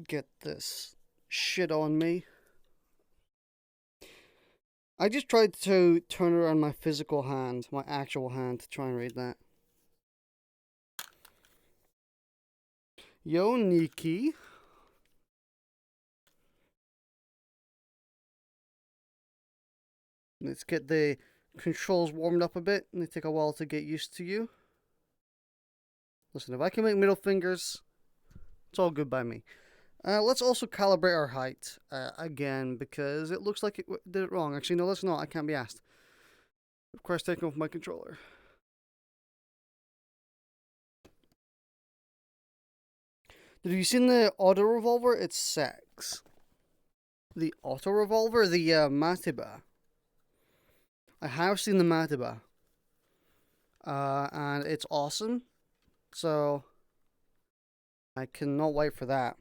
get this shit on me. I just tried to turn around my physical hand, my actual hand, to try and read that. Yo, Nikki. Let's get the controls warmed up a bit. They take a while to get used to you. Listen, if I can make middle fingers, it's all good by me. Let's also calibrate our height again, because it looks like it did it wrong. Actually, no, let's not. I can't be asked. Of course, taking off my controller. Have you seen the auto revolver? It's sex. The auto revolver? The Matiba. I have seen the Matiba. And it's awesome. So, I cannot wait for that.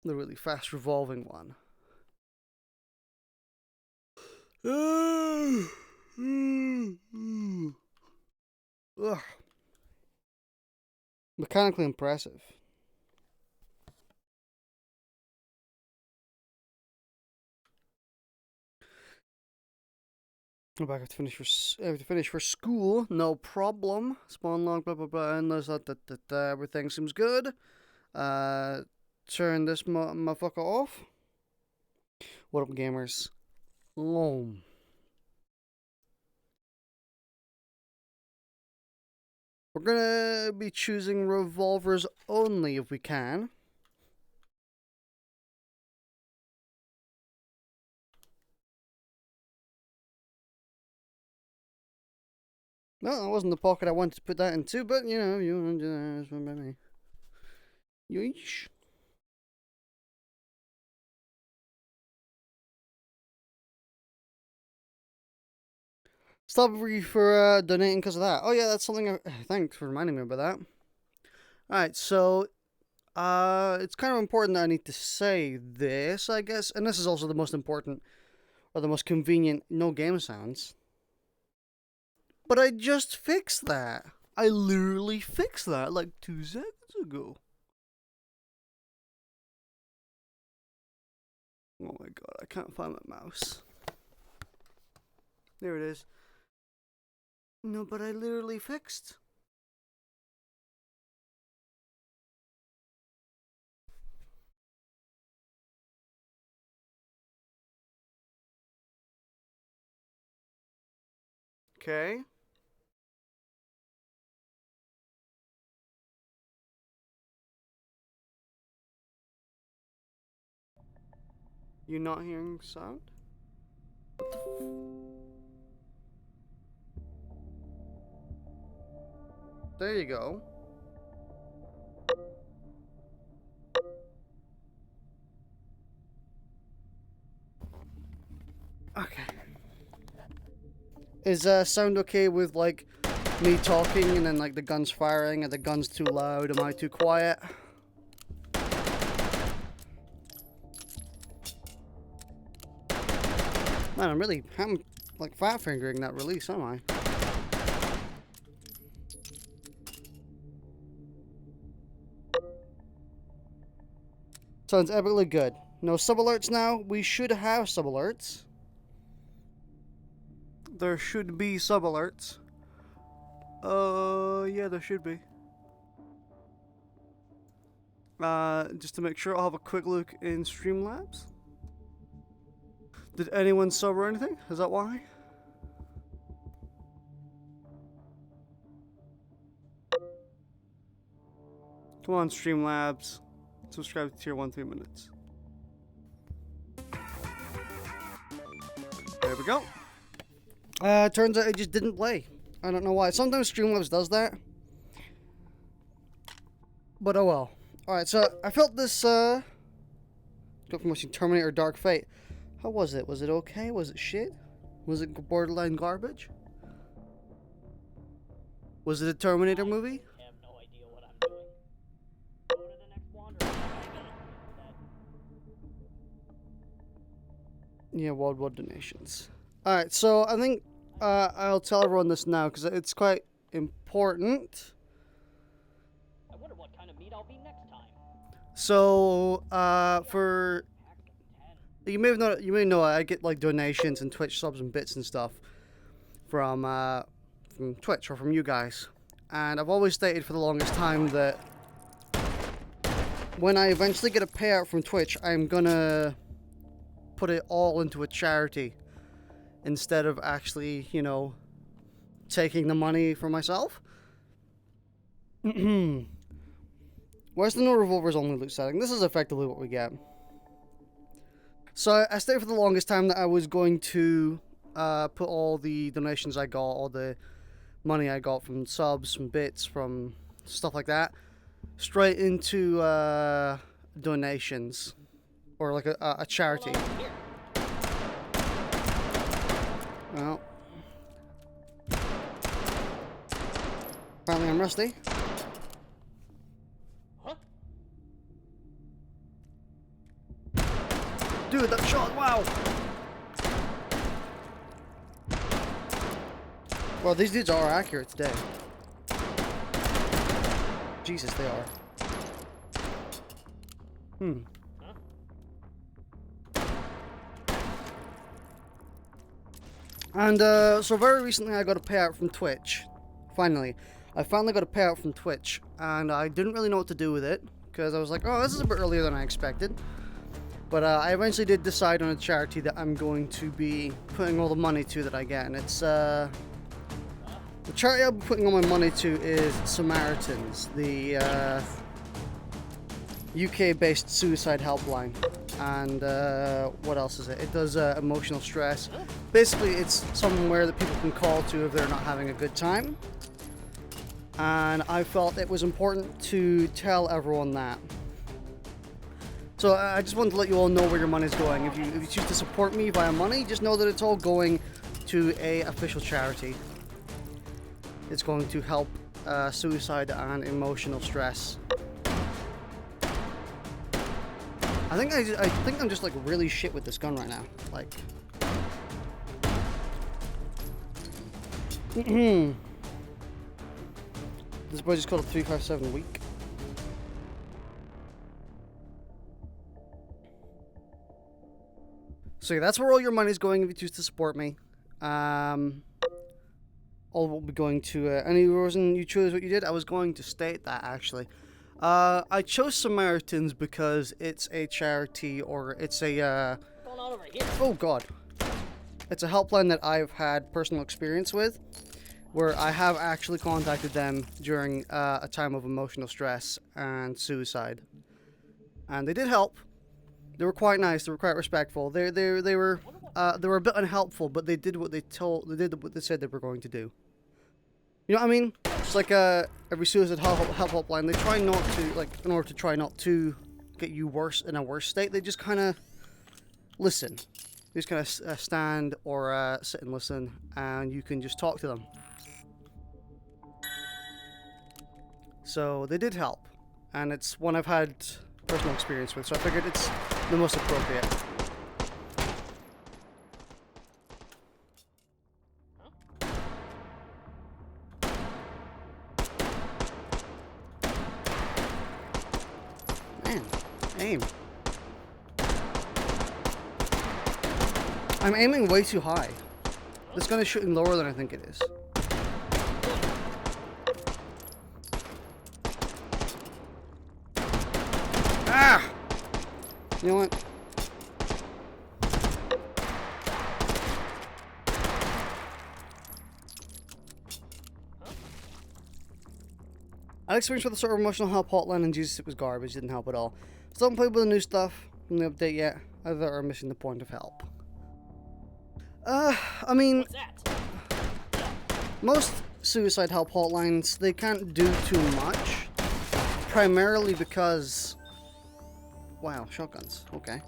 The really fast revolving one. Ugh. Mechanically impressive. Go back. I have to finish for school. No problem. Spawn log. Blah blah blah. And there's that. Everything seems good. Turn this motherfucker off. What up, gamers? We're gonna be choosing revolvers only if we can. No, that wasn't the pocket I wanted to put that into, but you know, you want to do that by me. Yeesh. Stop for donating because of that. Oh yeah, that's something. Thanks for reminding me about that. Alright, so it's kind of important that I need to say this, I guess, and this is also the most important or the most convenient no game sounds. But I just fixed that. I literally fixed that like 2 seconds ago. Oh my god, I can't find my mouse. There it is. No, but I literally fixed. Okay. You not hearing sound? What the There you go. Okay. Is sound okay with like me talking and then like the guns firing? Are the guns too loud? Am I too quiet? Man, I'm really like fat fingering that release, am I? Sounds epically good. No sub alerts now. We should have sub alerts. There should be sub alerts. Yeah, there should be. Just to make sure, I'll have a quick look in Streamlabs. Did anyone sub or anything? Is that why? Come on, Streamlabs. Subscribe to Tier 1 3 minutes. There we go. Turns out it just didn't play. I don't know why. Sometimes Streamlabs does that. But oh well. Alright, so I felt this, go from watching Terminator Dark Fate. How was it? Was it okay? Was it shit? Was it borderline garbage? Was it a Terminator movie? I have no idea what I'm doing. Go to the next wanderer. Yeah, worldwide donations. Alright, so I think I'll tell everyone this now because it's quite important. I wonder what kind of meat I'll be next So, you may know I get like donations and Twitch subs and bits and stuff from Twitch or from you guys, and I've always stated for the longest time that when I eventually get a payout from Twitch, I'm gonna put it all into a charity instead of actually, you know, taking the money for myself. Where's the no revolvers only loot setting? This is effectively what we get. So I stated for the longest time that I was going to put all the donations I got, all the money I got from subs, from bits, from stuff like that, straight into donations or like a charity. Well, apparently I'm rusty. Dude, that shot, wow! Well, these dudes are accurate today. Jesus, they are. And, so very recently I got a payout from Twitch. Finally. I finally got a payout from Twitch, and I didn't really know what to do with it, because I was like, oh, this is a bit earlier than I expected. But I eventually did decide on a charity that I'm going to be putting all the money to that I get, and it's, the charity I'll be putting all my money to is Samaritans, the, UK-based suicide helpline. And, what else is it? It does, emotional stress. Basically, it's somewhere that people can call to if they're not having a good time. And I felt it was important to tell everyone that. So I just wanted to let you all know where your money's going. If you choose to support me via money, just know that it's all going to a official charity. It's going to help suicide and emotional stress. I think I'm just like really shit with this gun right now. Like, this boy just called a 357 weak. So yeah, that's where all your money's going if you choose to support me. All will be going to any reason you chose what you did. I was going to state that actually. I chose Samaritans because it's a charity, or it's a Going on over here. oh god, it's a helpline that I've had personal experience with, where I have actually contacted them during a time of emotional stress and suicide, and they did help. They were quite nice. They were quite respectful. They were a bit unhelpful, but they did what they said they were going to do. You know what I mean? It's like every suicide helpline. They try not to, like, in order to try not to get you worse in a worse state. They just kind of listen. They just kind of stand or sit and listen, and you can just talk to them. So they did help, and it's one I've had personal experience with. So I figured it's the most appropriate. Aim. I'm aiming way too high. This gun is shooting lower than I think it is. Ah! You know what? I had experience with the sort of emotional help hotline, and Jesus, it was garbage. Didn't help at all. Still haven't played with the new stuff from the update yet. Either are missing the point of help. I mean, What's that? most suicide help hotlines, they can't do too much. Primarily because... Wow, shotguns. Okay.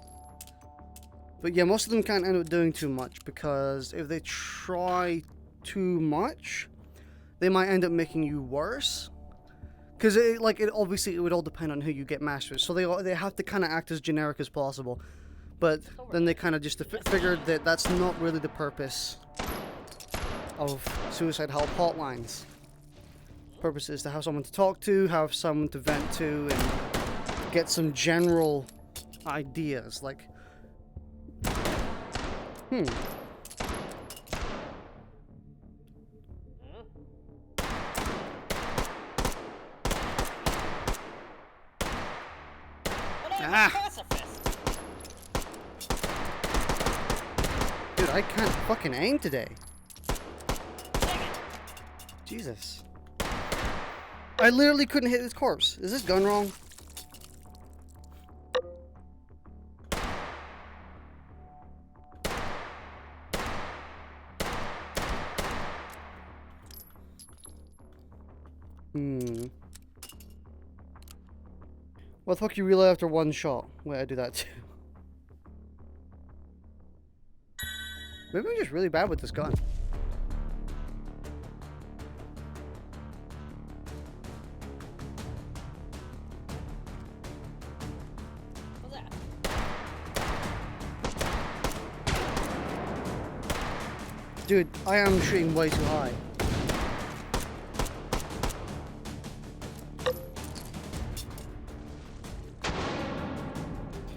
But yeah, most of them can't end up doing too much, because if they try too much, they might end up making you worse. Because it obviously it would all depend on who you get matched with, so they have to kind of act as generic as possible. But then they kind of just figured that that's not really the purpose of suicide help hotlines. The purpose is to have someone to talk to, have someone to vent to, and get some general ideas. Like, Huh? But I'm a pacifist. Dude, I can't fucking aim today. Dang it. Jesus. I literally couldn't hit his corpse. Is this gun wrong? What the fuck you reload after one shot? Wait, I do that too. Maybe I'm just really bad with this gun. What's that? Dude, I am shooting way too high.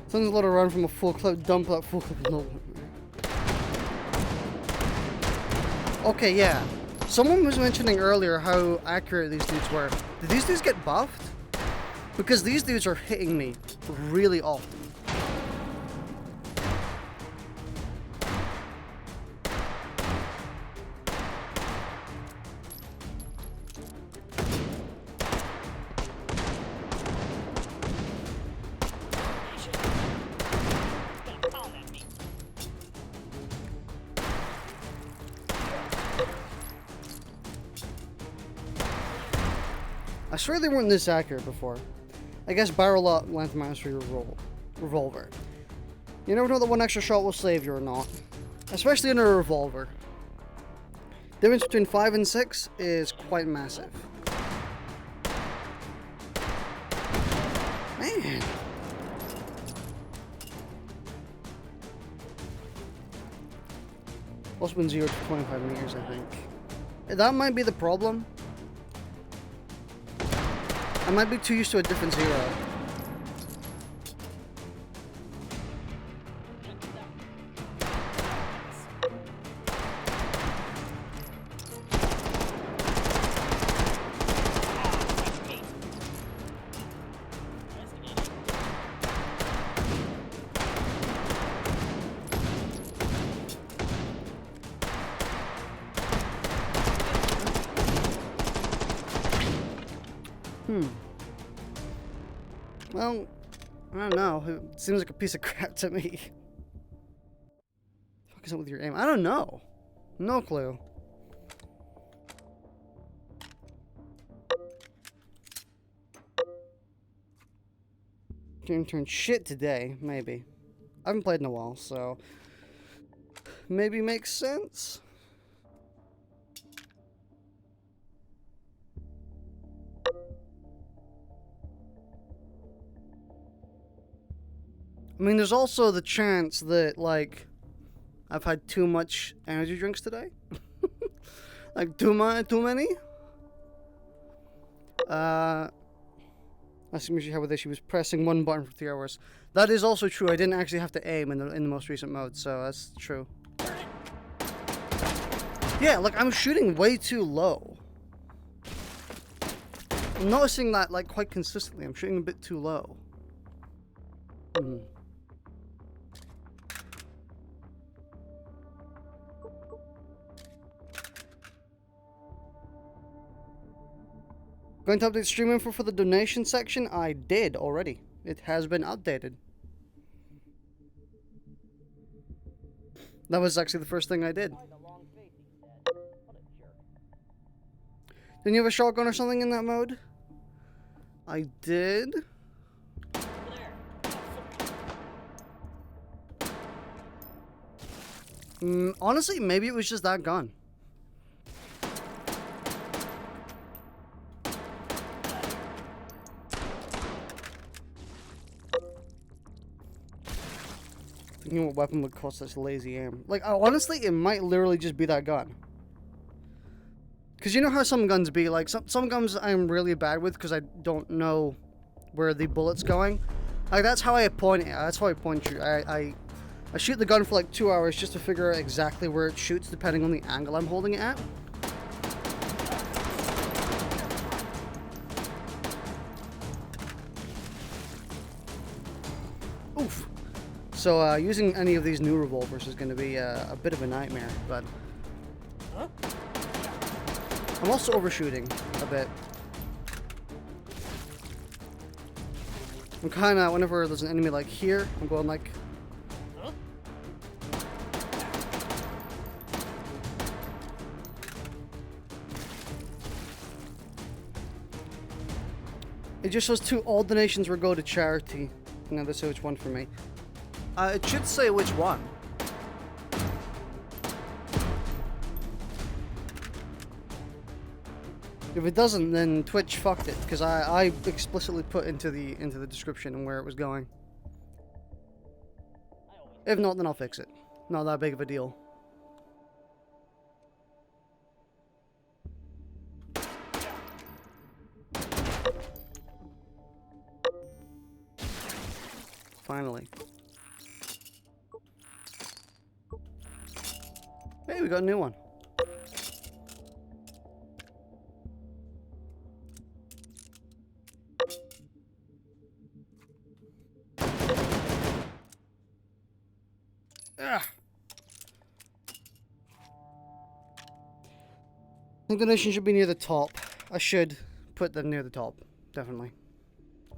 Something's a lot of run from a full clip, dump that full clip. No. Okay, yeah. Someone was mentioning earlier how accurate these dudes were. Did these dudes get buffed? Because these dudes are hitting me really often. I swear they weren't this accurate before. I guess barrel length matters for your revolver. You never know that one extra shot will save you or not. Especially in a revolver. The difference between 5 and 6 is quite massive. Man. Plus 1 0 to 25 meters, I think. That might be the problem. I might be too used to a different 0. Well, I don't know. It seems like a piece of crap to me. What the fuck is up with your aim? I don't know. No clue. Game turned shit today, maybe. I haven't played in a while, so maybe makes sense. I mean, there's also the chance that, like, I've had too much energy drinks today. Like, too many? Last time she had with this, she was pressing one button for 3 hours. That is also true. I didn't actually have to aim in the most recent mode, so that's true. Yeah, like, I'm shooting way too low. I'm noticing that, like, quite consistently. I'm shooting a bit too low. Going to update stream info for the donation section? I did already. It has been updated. That was actually the first thing I did. Didn't you have a shotgun or something in that mode? I did. Honestly, maybe it was just that gun. Thinking what weapon would cause such lazy aim. Like, honestly, it might literally just be that gun. Because you know how some guns be, like, some guns I'm really bad with because I don't know where the bullet's going. Like, that's how I point it. That's how I point shoot. I shoot the gun for like 2 hours just to figure out exactly where it shoots depending on the angle I'm holding it at. Oof. So using any of these new revolvers is going to be a bit of a nightmare, but I'm also overshooting a bit. I'm kind of, whenever there's an enemy like here, I'm going like... It just shows all donations will go to charity. Now this is which one for me. It should say which one. If it doesn't, then Twitch fucked it, because I explicitly put into the description where it was going. If not, then I'll fix it. Not that big of a deal. Finally. Hey, we got a new one. Ugh. I think donation should be near the top. I should put them near the top, definitely.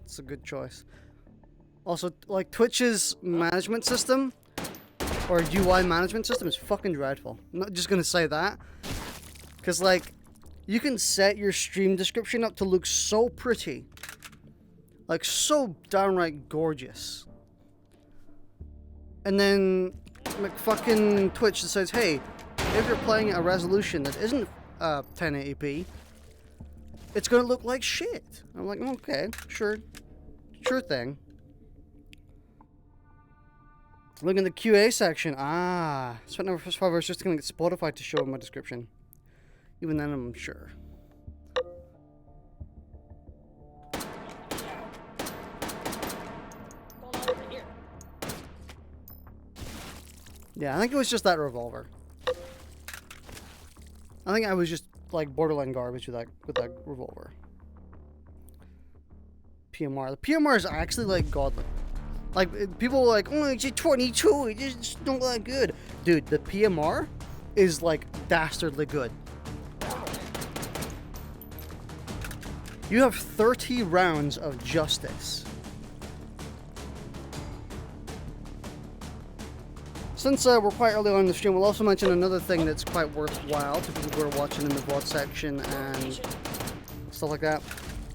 It's a good choice. Also, like, Twitch's management system, or UI management system, is fucking dreadful. I'm not just gonna say that. Because, like, you can set your stream description up to look so pretty. Like, so downright gorgeous. And then, like, fucking Twitch says, hey, if you're playing at a resolution that isn't 1080p, it's gonna look like shit. I'm like, okay, sure thing. Look in the QA section. Ah, so number 5 I was just gonna get Spotify to show in my description. Even then, I'm sure. Yeah, I think it was just that revolver. I think I was just like borderline garbage with that revolver. PMR. The PMR is actually like godly. Like, people are like, oh, it's a 22, it just don't look that good. Dude, the PMR is like dastardly good. You have 30 rounds of justice. Since we're quite early on in the stream, we'll also mention another thing that's quite worthwhile to people who are watching in the VOD section and stuff like that.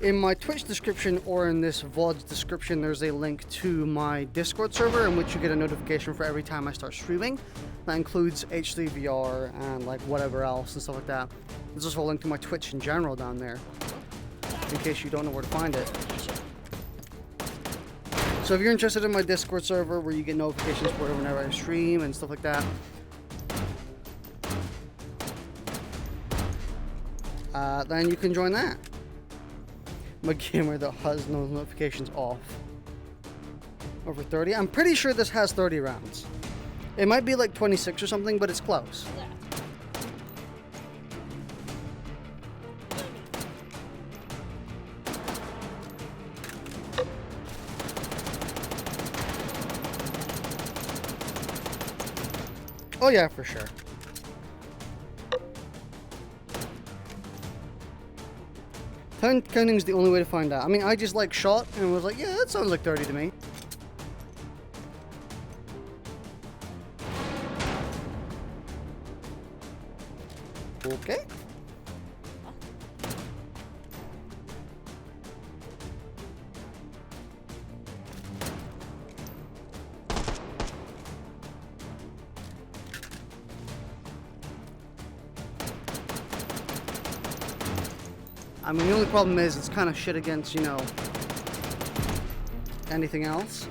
In my Twitch description or in this VOD's description, there's a link to my Discord server in which you get a notification for every time I start streaming. That includes H3VR and like whatever else and stuff like that. There's also a link to my Twitch in general down there, in case you don't know where to find it. So if you're interested in my Discord server where you get notifications for whenever I stream and stuff like that, then you can join that. My gamer that has no notifications off. Over 30? I'm pretty sure this has 30 rounds. It might be like 26 or something, but it's close. Oh yeah, for sure. Counting is the only way to find out. I mean, I just like shot and was like, yeah, that sounds like 30 to me. Okay. I mean, the only problem is it's kind of shit against, you know, anything else.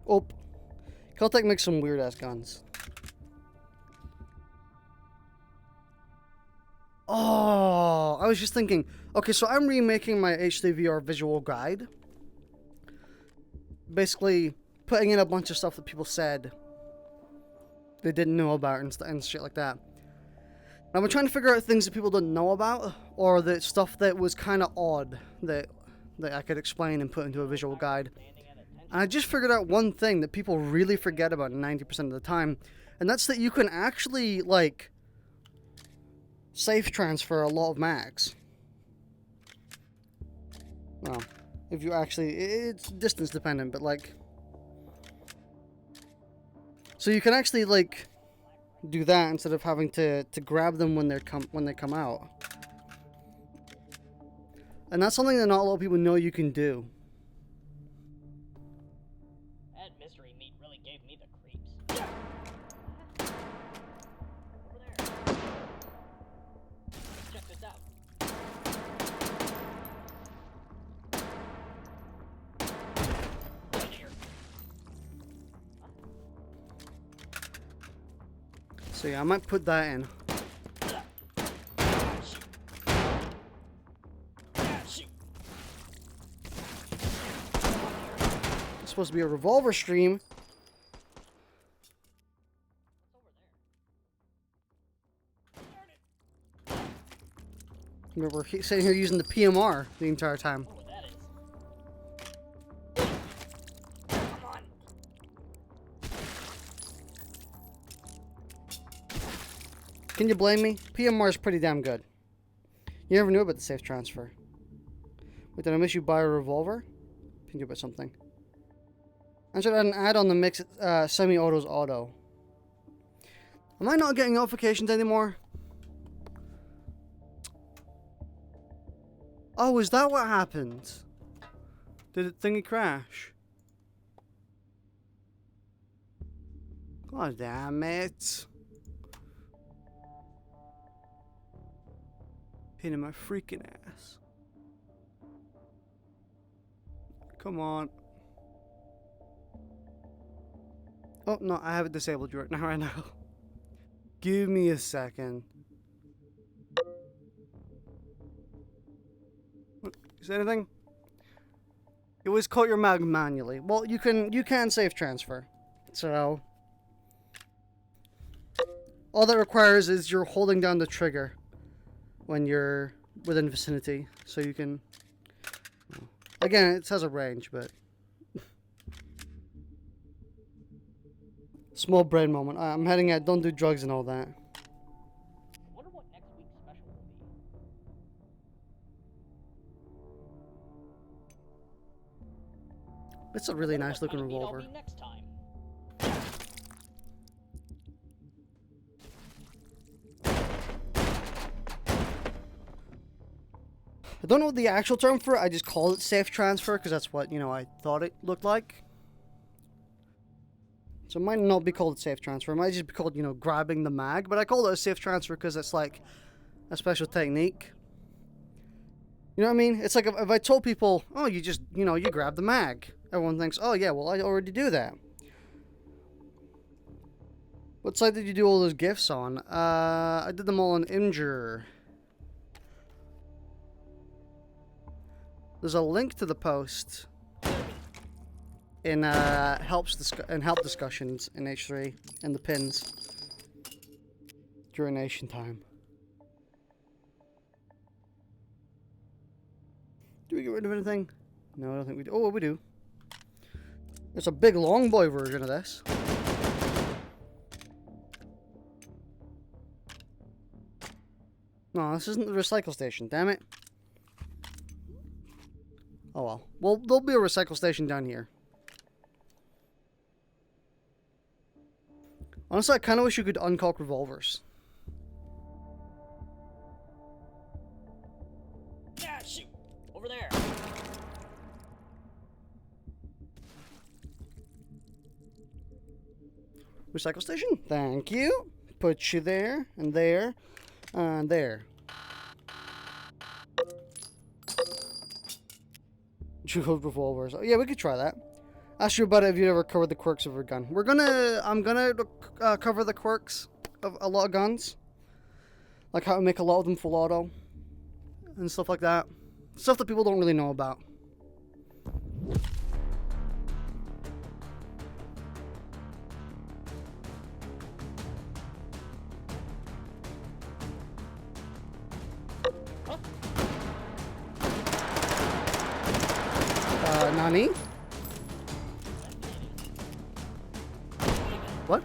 Oh, Caltech makes some weird-ass guns. I was just thinking, okay, so I'm remaking my H3VR visual guide. Basically, putting in a bunch of stuff that people said they didn't know about and shit like that. And I'm trying to figure out things that people didn't know about, or the stuff that was kind of odd that I could explain and put into a visual guide. And I just figured out one thing that people really forget about 90% of the time, and that's that you can actually, like, safe transfer a lot of mags. Well, if you actually, it's distance dependent, but like, so you can actually like do that instead of having to grab them when they come out. And that's something that not a lot of people know you can do. That mystery meat really gave me the creeps. Over there. Check this out. Right here. So yeah, I might put that in. It's supposed to be a revolver stream. Remember, we're sitting here using the PMR the entire time. What that is. Come on. Can you blame me? PMR is pretty damn good. You never knew about the safe transfer. Wait, did I miss you buy a revolver? Think about something. I should add an add on the mix semi-auto's auto. Am I not getting notifications anymore? Oh, is that what happened? Did the thingy crash? God damn it. Pain in my freaking ass. Come on. Oh, no, I have it disabled right now. Give me a second. Is there anything? It was caught your mag manually. Well, you can save transfer. So all that requires is you're holding down the trigger when you're within vicinity, so you can. Again, it has a range, but small brain moment. I'm heading out. Don't do drugs and all that. Wonder what next week's special will be. It's a really nice looking What kind of meat I'll revolver. be next time. I don't know the actual term for it. I just call it safe transfer because that's what, I thought it looked like. So it might not be called safe transfer. It might just be called, grabbing the mag. But I call it a safe transfer because it's like a special technique. You know what I mean? It's like if I told people, oh, you just, you grab the mag. Everyone thinks, oh, yeah, well, I already do that. What site did you do all those GIFs on? I did them all on Imgur. There's a link to the post in help discussions in H3 and the pins during nation time. Do we get rid of anything? No, I don't think we do. Oh, we do. There's a big long boy version of this. No, this isn't the recycle station, damn it. Oh well. Well, there'll be a recycle station down here. Honestly, I kind of wish you could uncock revolvers. Yeah, shoot! Over there! Recycle station? Thank you. Put you there, and there, and there. Jeweled revolvers. Oh, yeah, we could try that. Ask you about it if you ever covered the quirks of your gun. I'm gonna cover the quirks of a lot of guns. Like how to make a lot of them full auto. and stuff like that. Stuff that people don't really know about. Nani? What?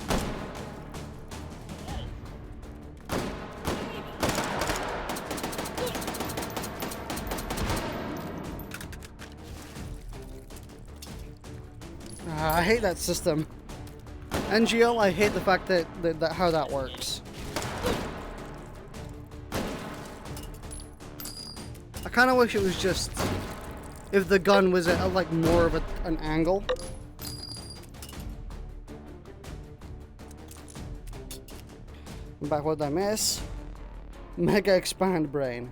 I hate that system. NGL, I hate the fact that how that works. I kind of wish it was just if the gun was at like more of an angle. Back, what did I miss? Mega expand brain.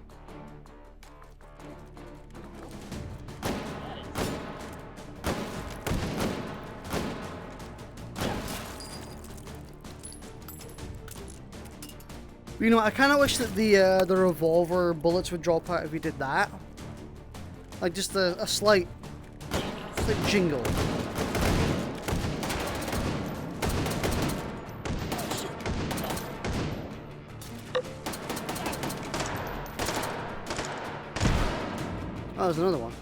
You know, I kind of wish that the revolver bullets would drop out if you did that. Like just a slight jingle. Oh, there's another one.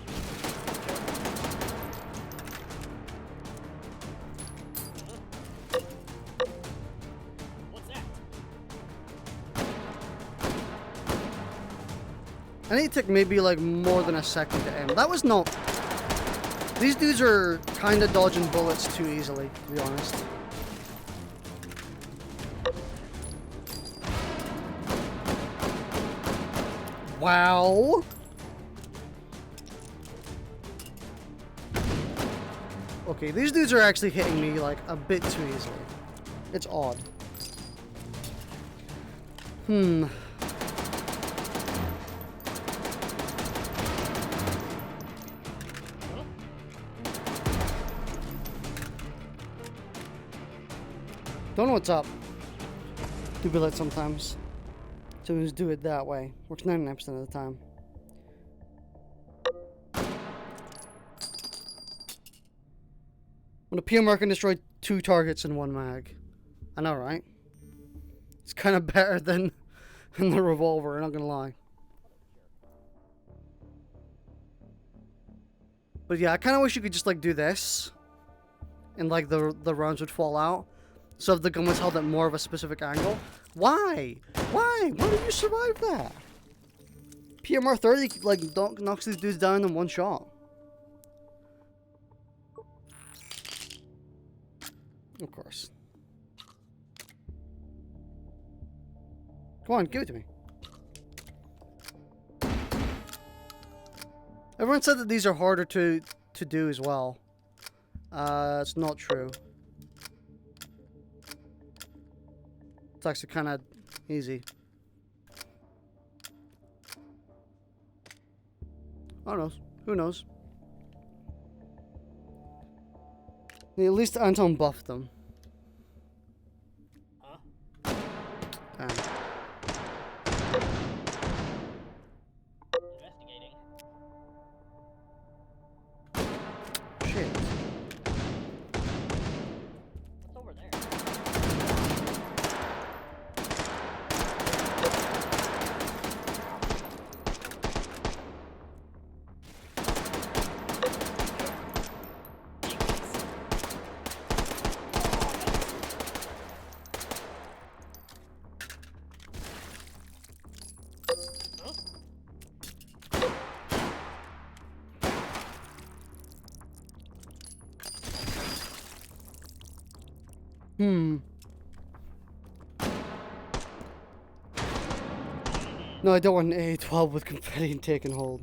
I need to take maybe like more than a second to aim. That was not... These dudes are kind of dodging bullets too easily, to be honest. Wow. Okay, these dudes are actually hitting me like a bit too easily. It's odd. Don't know what's up. Do be like sometimes. So we just do it that way. Works 99% of the time. When a PMR can destroy 2 targets in 1 mag. I know, right? It's kind of better than the revolver, I'm not gonna lie. But yeah, I kind of wish you could just like do this. And like the rounds would fall out. So if the gun was held at more of a specific angle. Why? Why? Why did you survive that? PMR 30 like knocks these dudes down in 1 shot. Of course. Come on, give it to me. Everyone said that these are harder to do as well. It's not true. It's actually kind of easy. I don't know. Who knows? At least Anton buffed them. Huh? Damn. Investigating. Shit. What's over there? No, I don't want an A12 with confetti and take and hold.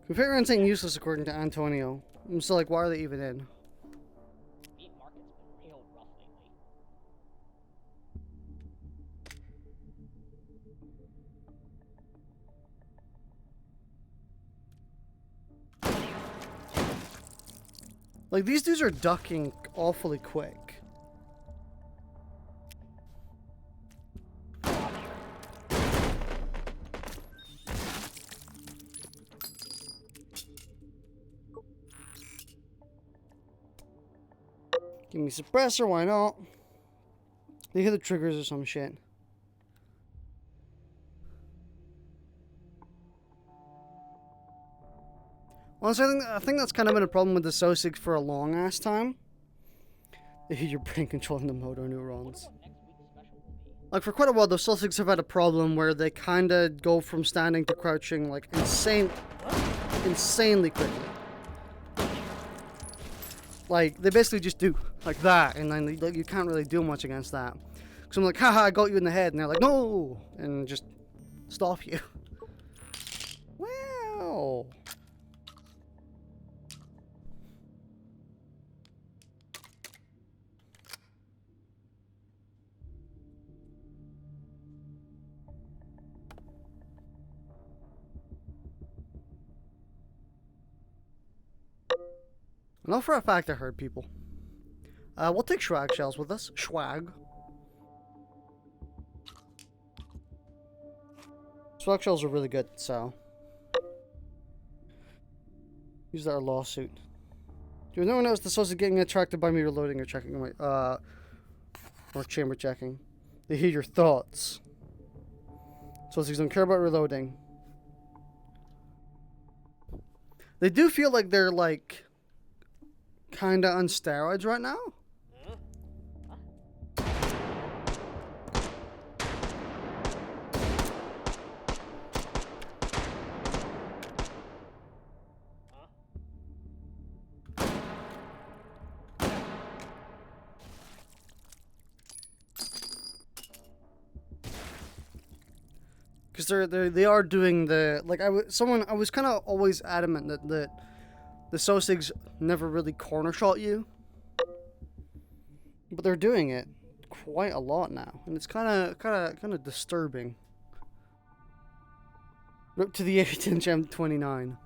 Confetti rounds ain't useless according to Antonio. I'm still like, why are they even in? Meat market's been real rough lately. Like, these dudes are ducking awfully quick. Give me suppressor, why not? They hit the triggers or some shit. Honestly, I think that's kind of been a problem with the SOSIG for a long ass time. Your brain controlling the motor neurons. Like for quite a while, the SOSIGs have had a problem where they kind of go from standing to crouching like insanely quickly. Like they basically just do like that, and then like, you can't really do much against that. So I'm like, haha, I got you in the head, and they're like, no, and just stop you. Wow. I know for a fact I heard people. We'll take swag shells with us. Swag. Swag shells are really good, so. Use our lawsuit. Do anyone notice the SOS is getting attracted by me reloading or checking my, or chamber checking? They hear your thoughts. SOSs don't care about reloading. They do feel like they're, like, kinda on steroids right now. Because they are doing the, like, I was kind of always adamant that the SOSIGs never really corner shot you, but they're doing it quite a lot now, and it's kind of disturbing. Up to the 8-inch M29.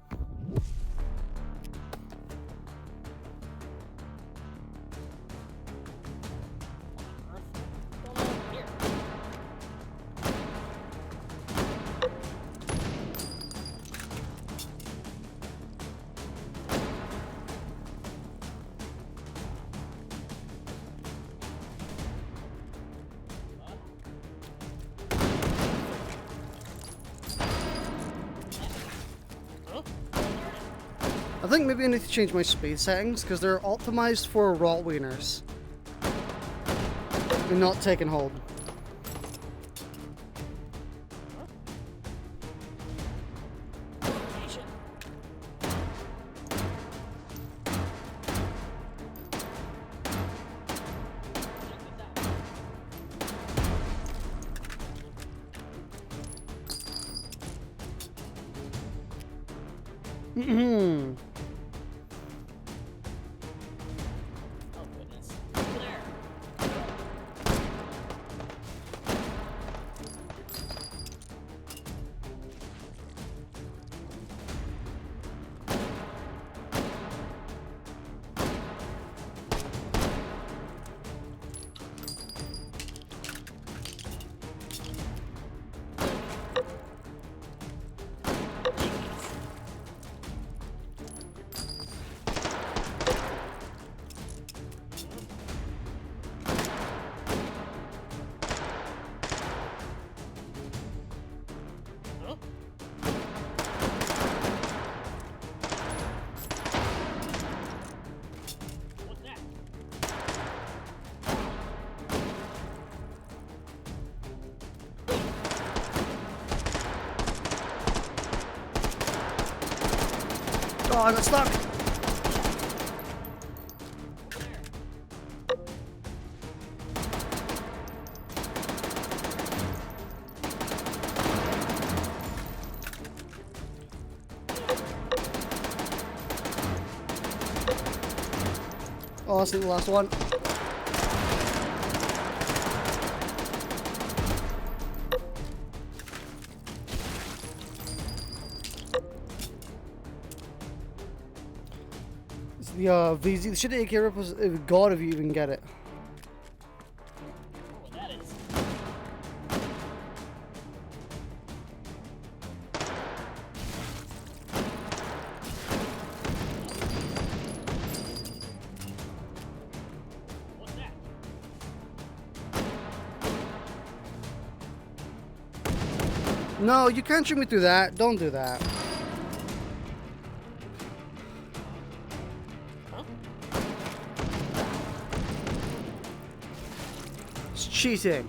I think maybe I need to change my speed settings because they're optimized for Rotwieners and not taking hold. Oh, I got stuck. Oh, that's the last one. The VZ, the shit that AK rip was god if you even get it. Oh, that is. No, you can't shoot me through that. Don't do that. Huh? It's cheating.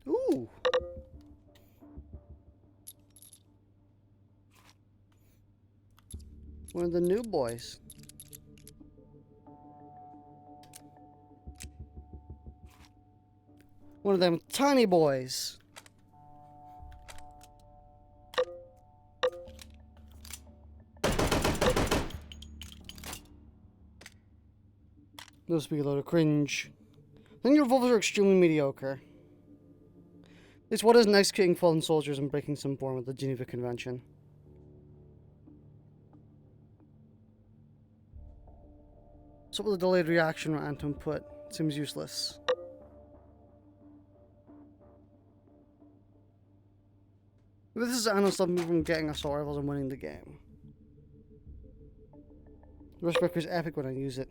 Ooh. One of the new boys. One of them tiny boys. Those be a load of cringe. I think your revolvers are extremely mediocre. It's what is nice killing fallen soldiers and breaking some form of the Geneva Convention. So with the delayed reaction or Anton put, seems useless. If this is Anton stopping me from getting assault rifles and winning the game. The Respector is epic when I use it.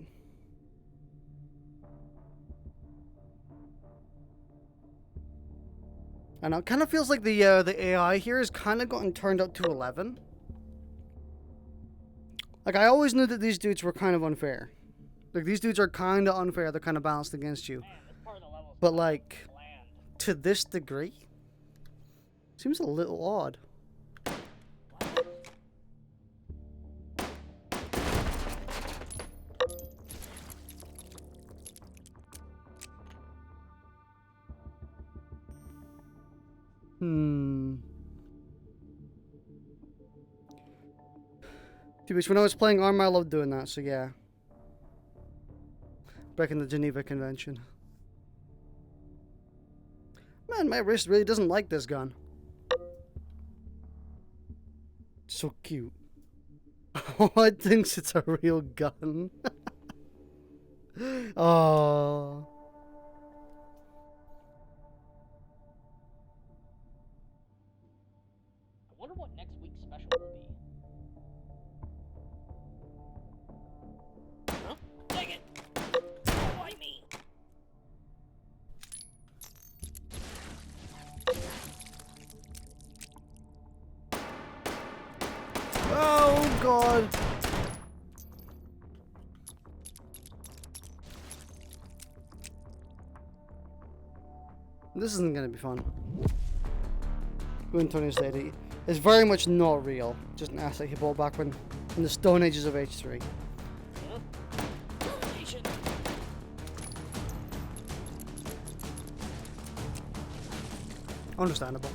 I know, it kind of feels like the AI here is kind of gotten turned up to 11. Like, I always knew that these dudes were kind of unfair. Like, these dudes are kind of unfair. They're kind of balanced against you. Man, this part of the level's But, like, bland. to this degree? Seems a little odd. Dude, when I was playing Arma, I loved doing that, so yeah. Breaking the Geneva Convention. Man, my wrist really doesn't like this gun. So cute. Oh, it thinks it's a real gun. Oh. I wonder what next week's special will be. Huh? Dang it! Why me? Oh, God. This isn't going to be fun. Going Tony's lady is very much not real. Just an asset he bought back when in the stone ages of H3. Huh? Domination. Understandable.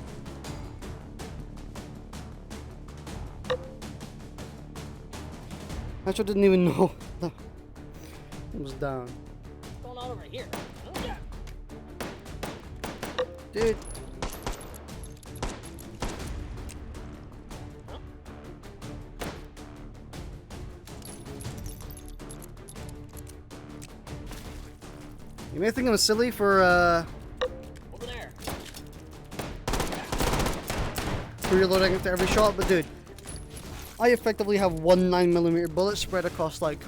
Actually, I didn't even know that it was down. What's going on over here? Oh, yeah. Dude. Huh? You may think I'm silly for Over there. reloading after every shot, but dude, I effectively have one 9mm bullet spread across like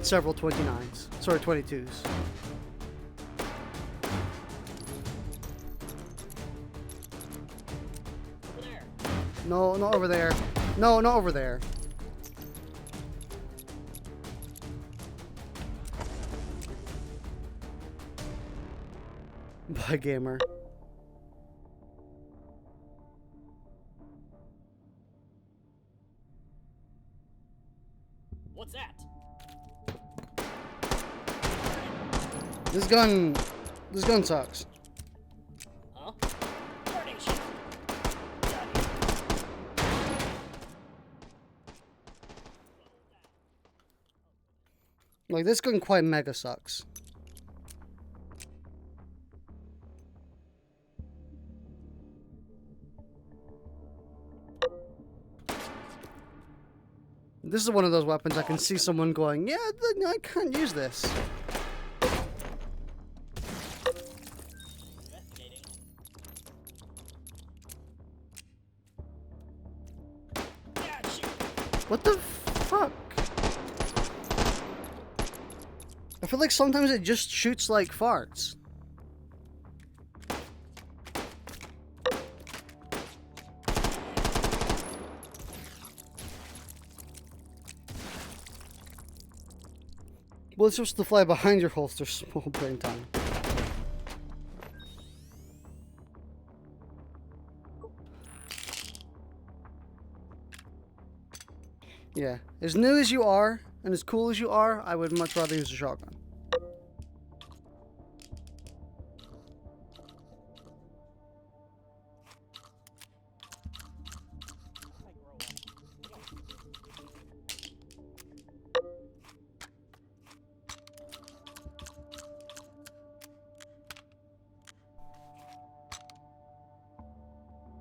several 29s. Sorry, 22s. Over there. No, not over there. No, not over there. Bye, gamer. What's that? This gun sucks. Huh? Coordination. Like, this gun quite mega sucks. This is one of those weapons I can see someone going, yeah, I can't use this. Investigating. Yeah, shoot. What the fuck? I feel like sometimes it just shoots like farts. Well, it's supposed to fly behind your holster, small brain time. Yeah, as new as you are, and as cool as you are, I would much rather use a shotgun.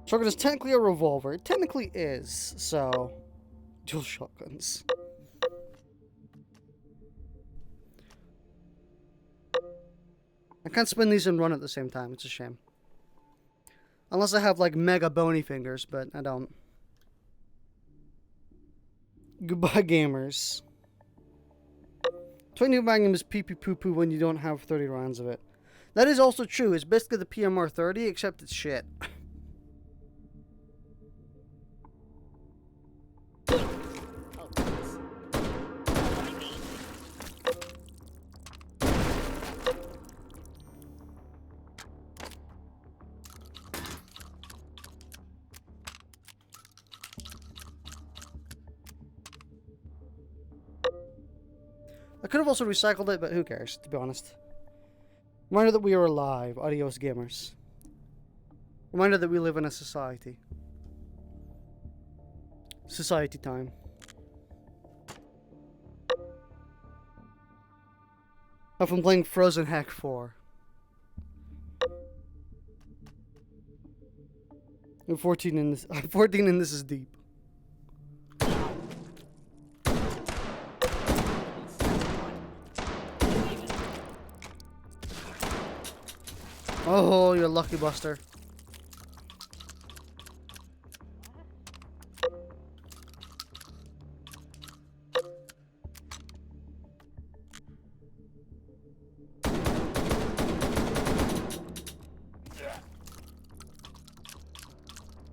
Shotgun is technically a revolver. It technically is, so... Dual shotguns. I can't spin these and run at the same time. It's a shame. Unless I have, like, mega bony fingers, but I don't. Goodbye, gamers. 20 Magnum is pee pee poo poo when you don't have 30 rounds of it. That is also true. It's basically the PMR 30, except it's shit. I could have also recycled it, but who cares, to be honest. Reminder that we are alive. Adios, gamers. Reminder that we live in a society. Society time. I've been playing Frozen Hack 4. I'm 14 and this is deep. Oh, you're lucky, Buster.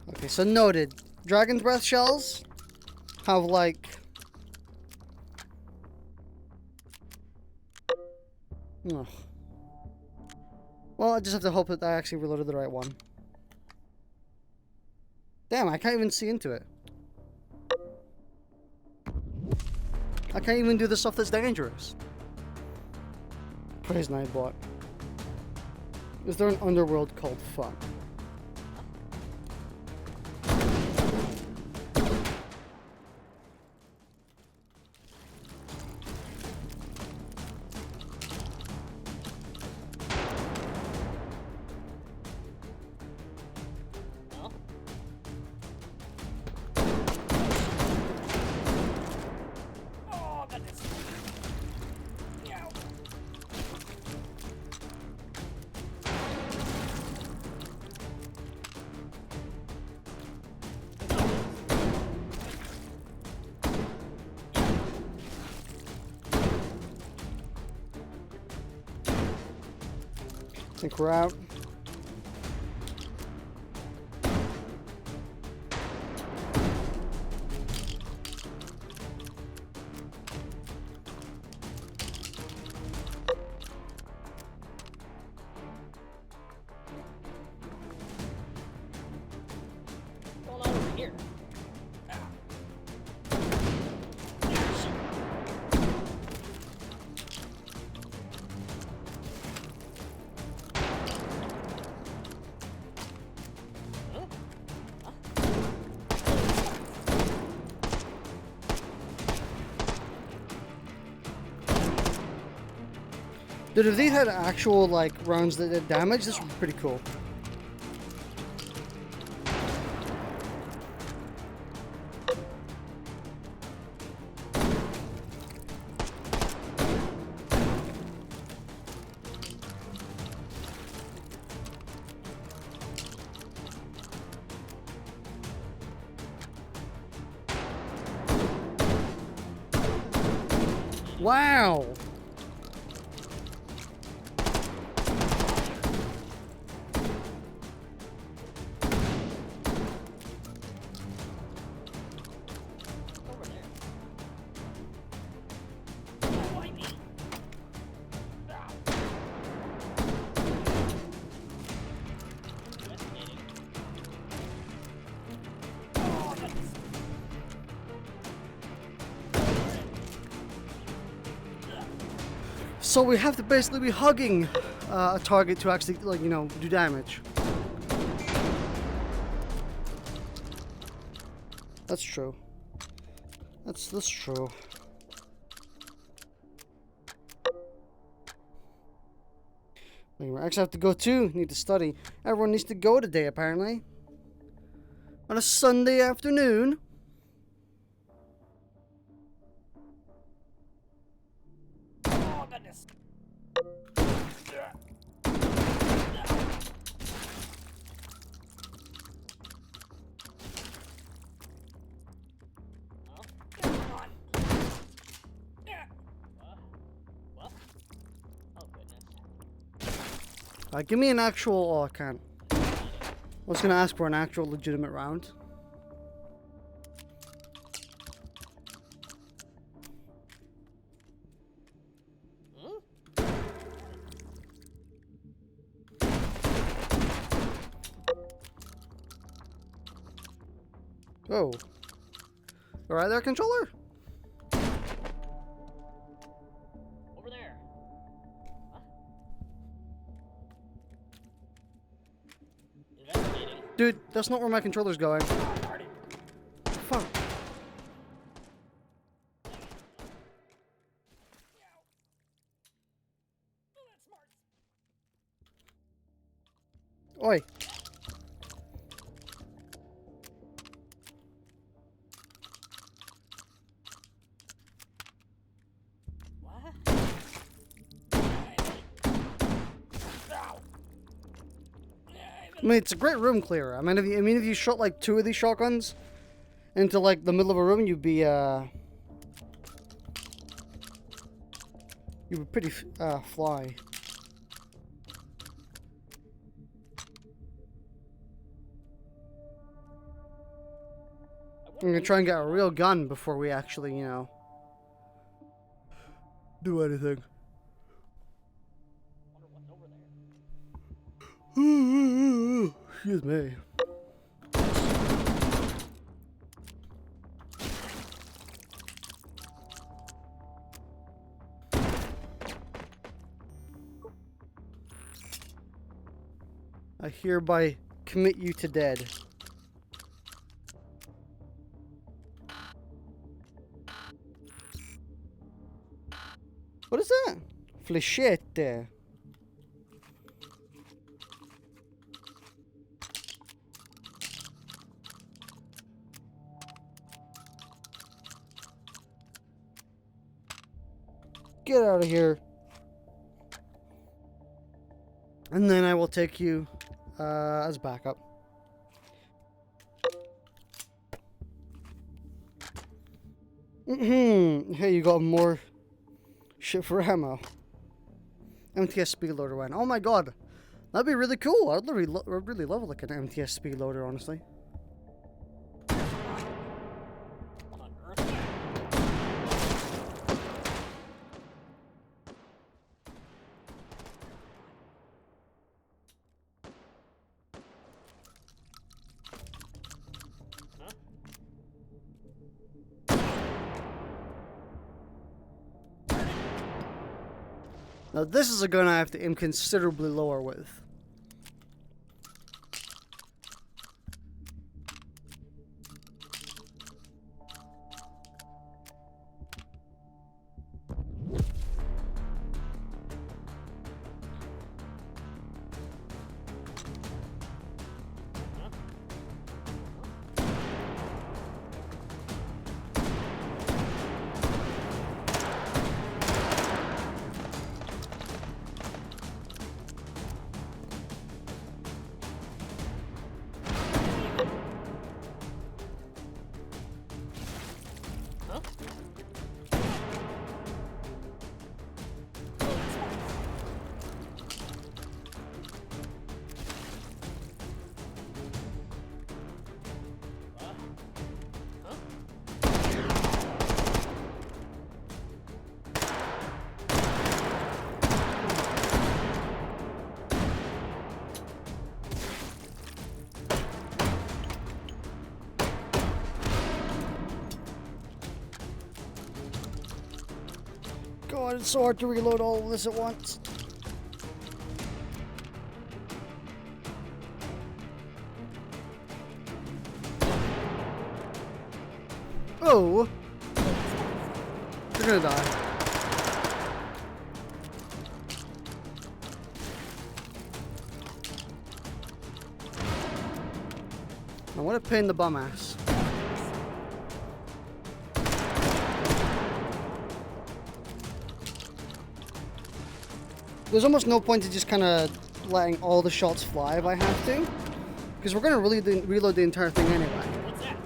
Okay, so noted. Dragon's Breath shells have like... Ugh. Well, I just have to hope that I actually reloaded the right one. Damn, I can't even see into it. I can't even do the stuff that's dangerous. Praise Nightbot. Is there an underworld called fun? I think we're out. What's going on over here? Dude, if these had actual, like, rounds that did damage, this would be pretty cool. Wow. Over there. Oh, why me? Ah. Investigating. Oh, goodness. So we have to basically be hugging a target to actually, like, you know, do damage. That's true. That's true. Anyway, I actually have to go too. Need to study. Everyone needs to go today, apparently. On a Sunday afternoon. Oh, goodness. Oh, come on. What? Oh, goodness. Give me an actual. Oh, I can't. I was gonna ask for an actual legitimate round. Hmm? Oh. Alright there, controller. Over there. Huh? Investigating. Dude, that's not where my controller's going. Oh, darn it. Fuck. Oh, that's smart. Oi. What? Ow. I mean, it's a great room clearer. I mean, if you shot like 2 of these shotguns into like the middle of a room, you'd be pretty fly. I'm gonna try and get a real gun before we actually, you know, do anything. Wonder what's over there. Excuse me. I hereby commit you to dead. What is that? Flechette. Get out of here. And then I will take you as backup. Hey, you got more shit for ammo. MTS speed loader went. Oh my god. That'd be really cool. I'd really love like an MTS speed loader, honestly. What on earth? Huh? Now this is a gun I have to aim considerably lower with. it's so hard to reload all of this at once. Oh! You're gonna die. Now what a pain in the bum ass. There's almost no point to just kind of letting all the shots fly if I have to, because we're gonna really reload the entire thing anyway. What's that?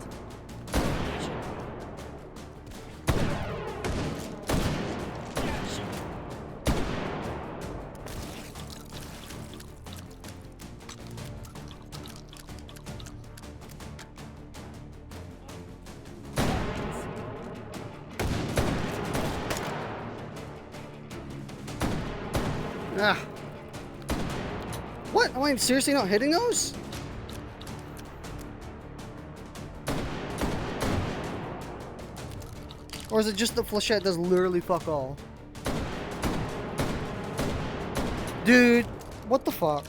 Ah. What? Am I seriously not hitting those? Or is it just the flechette does literally fuck all? Dude, what the fuck?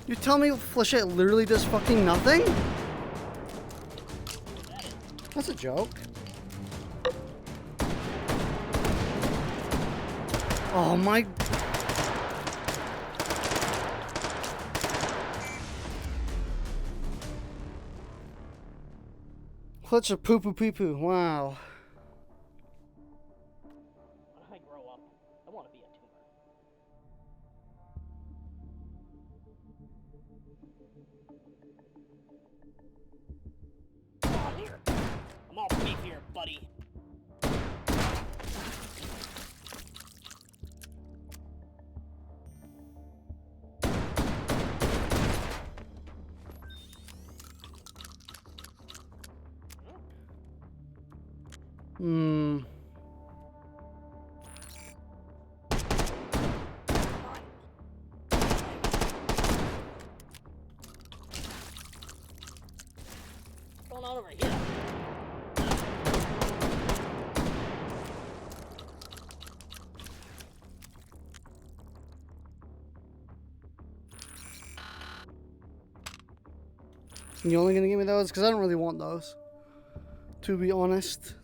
You tell me flechette literally does fucking nothing? That's a joke. Oh my... Clutch of poo poo pee poo. Wow. When I grow up, I want to be a tuner. Come on here. I'm all beef here, buddy. Hmm. What's going on over here? You only gonna give me those? Because I don't really want those. To be honest.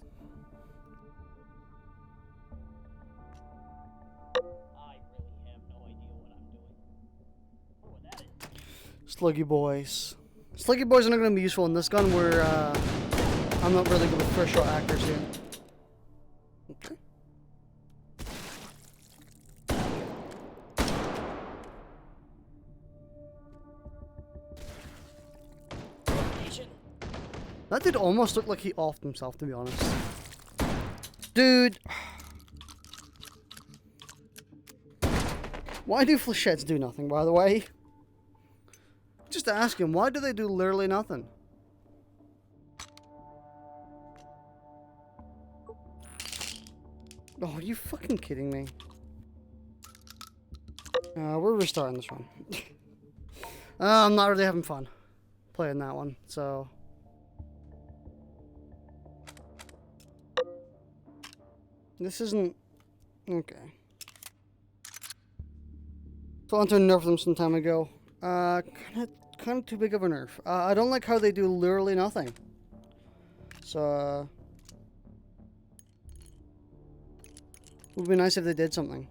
I really have no idea what I'm doing. Oh, what that is? Sluggy boys. Sluggy boys are not going to be useful in this gun where I'm not really good with first shot accuracy. Okay. Patient. That did almost look like he offed himself, to be honest. Dude. Why do flechettes do nothing, by the way? Just ask him, why do they do literally nothing? Oh, are you fucking kidding me? We're restarting this one. I'm not really having fun playing that one, so... This isn't... Okay. Thought to nerf them some time ago. Kind of too big of a nerf. I don't like how they do literally nothing. So, it would be nice if they did something.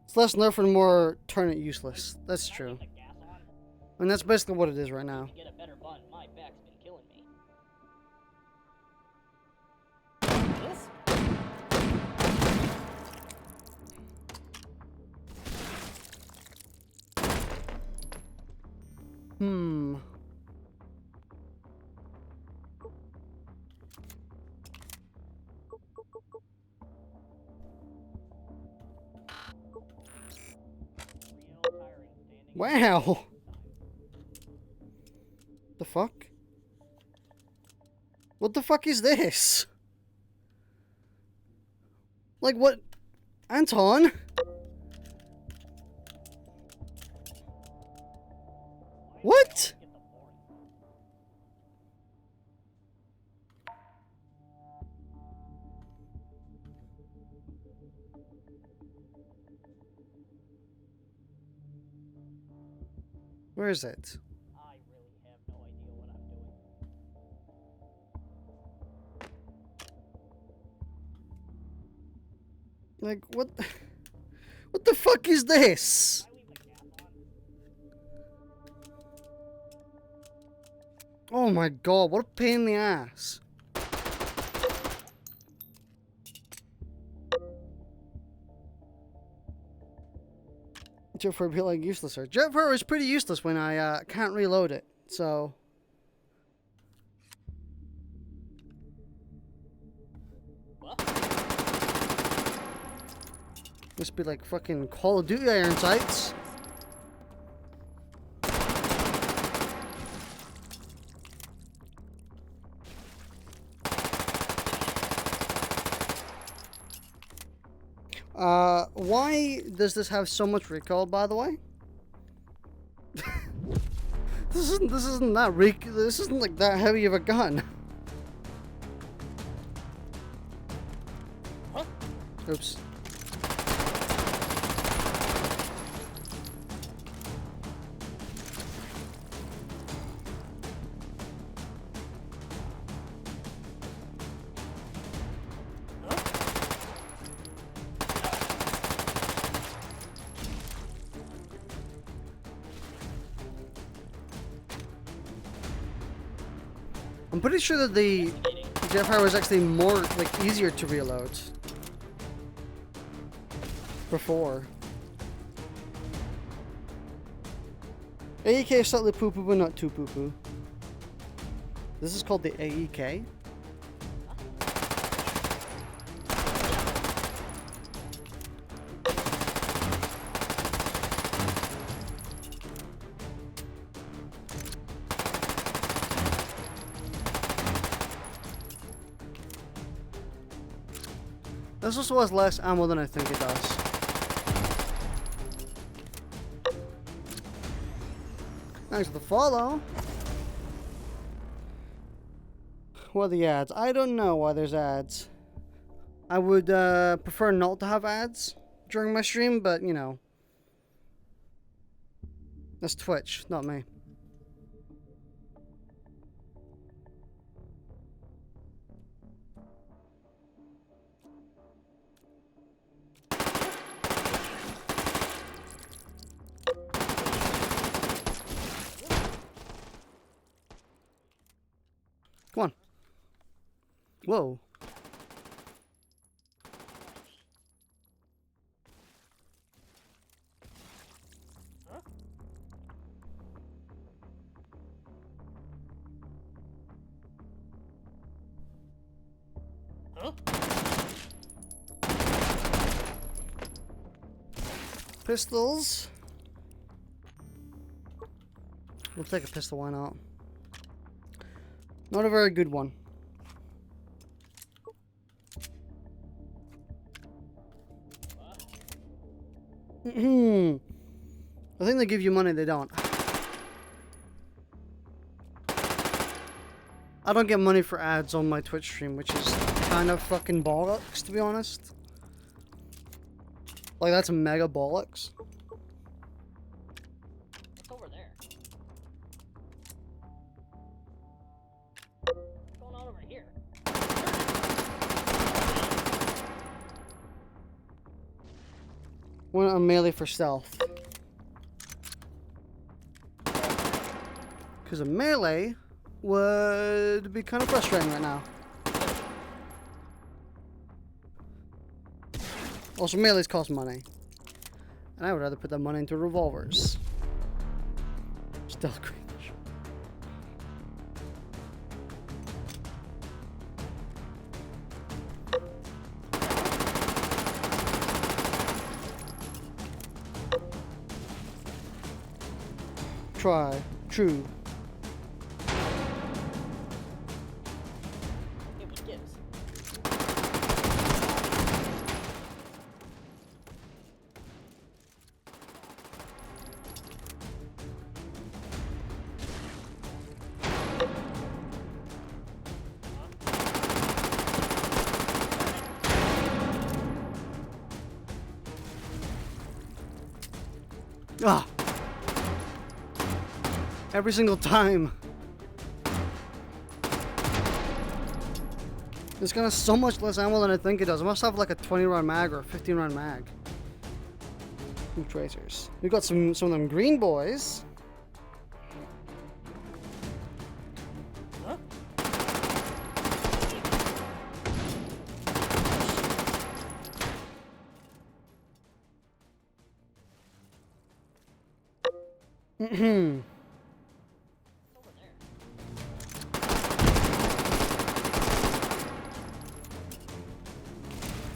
It's less nerf and more turn it useless. That's true. The gas on? And that's basically what it is right now. To get a better button, my back's been killing me. This? Hmm. Wow. The fuck? What the fuck is this? Like what? Anton? What? Where is it? I really have no idea what I'm doing. Like what? What the fuck is this? Can I leave the cap on? Oh my god, what a pain in the ass. Jetfire would be like useless. Jetfire is pretty useless when I can't reload it, so. What? This be like fucking Call of Duty Ironsights. Why does this have so much recoil, by the way? This isn't this isn't like that heavy of a gun. Huh? Oops. I'm pretty sure that the Jetfire was actually more, like, easier to reload. Before. AEK is slightly poo-poo, but not too poo-poo. This is called the AEK. This also has less ammo than I think it does. Thanks for the follow. What are the ads? I don't know why there's ads. I would prefer not to have ads during my stream, but you know. That's Twitch, not me. Come on. Whoa. Huh? Huh? Pistols. We'll take a pistol, why not? Not a very good one. I think they give you money, they don't. I don't get money for ads on my Twitch stream, which is kind of fucking bollocks, to be honest. Like, that's mega bollocks. What's over there? What's going on over here? Went on melee for stealth. Because a melee would be kind of frustrating right now. Also, melees cost money. And I would rather put that money into revolvers. Stealth cringe. True. Hey, what gives? Ah! Every single time. It's gonna so much less ammo than I think it does. It must have like a 20 round mag or a 15 round mag. New tracers. We got some of them green boys. Huh? Hmm. Over there.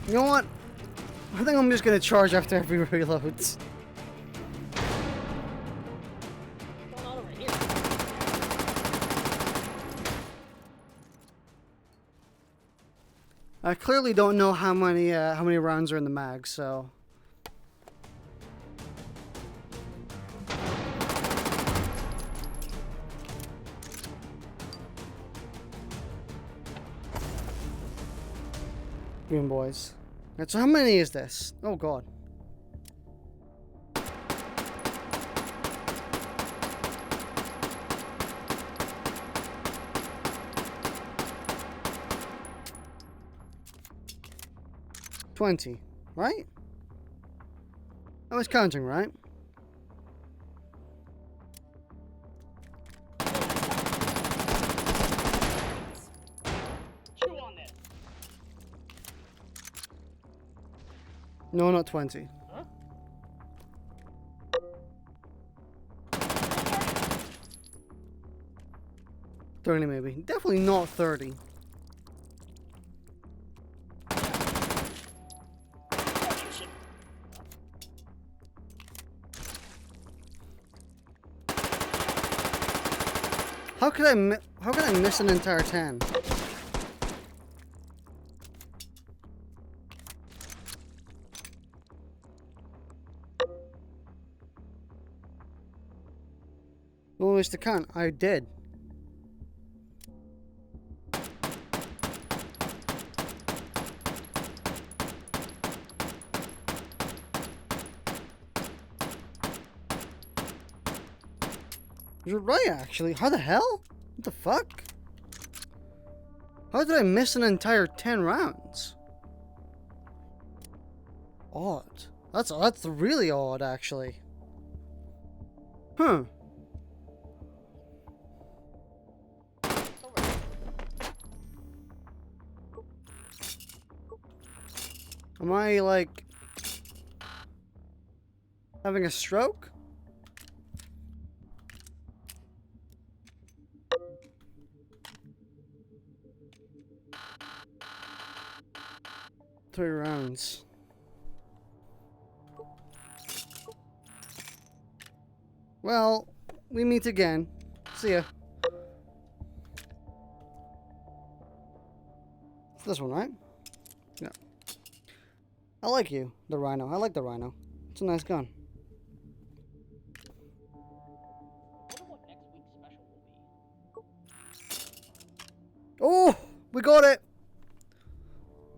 You know what? I think I'm just gonna charge after every reload. What's going on over here? I clearly don't know how many rounds are in the mag, so. Green boys. Right, so how many is this? Oh god. $20, right? I was counting, right? Chew on this. No, not 20. Huh? 30 maybe. Definitely not 30. How could I miss an entire 10? Well, Mr. Khan, I did. You're right, actually. How the hell? What the fuck? How did I miss an entire 10 rounds? Odd. That's really odd, actually. Huh. Am I, like, having a stroke? Three rounds. Well, we meet again. See ya. It's this one, right? Yeah. I like you, the Rhino. I like the Rhino. It's a nice gun. I wonder what next week's special will be. Oh, we got it.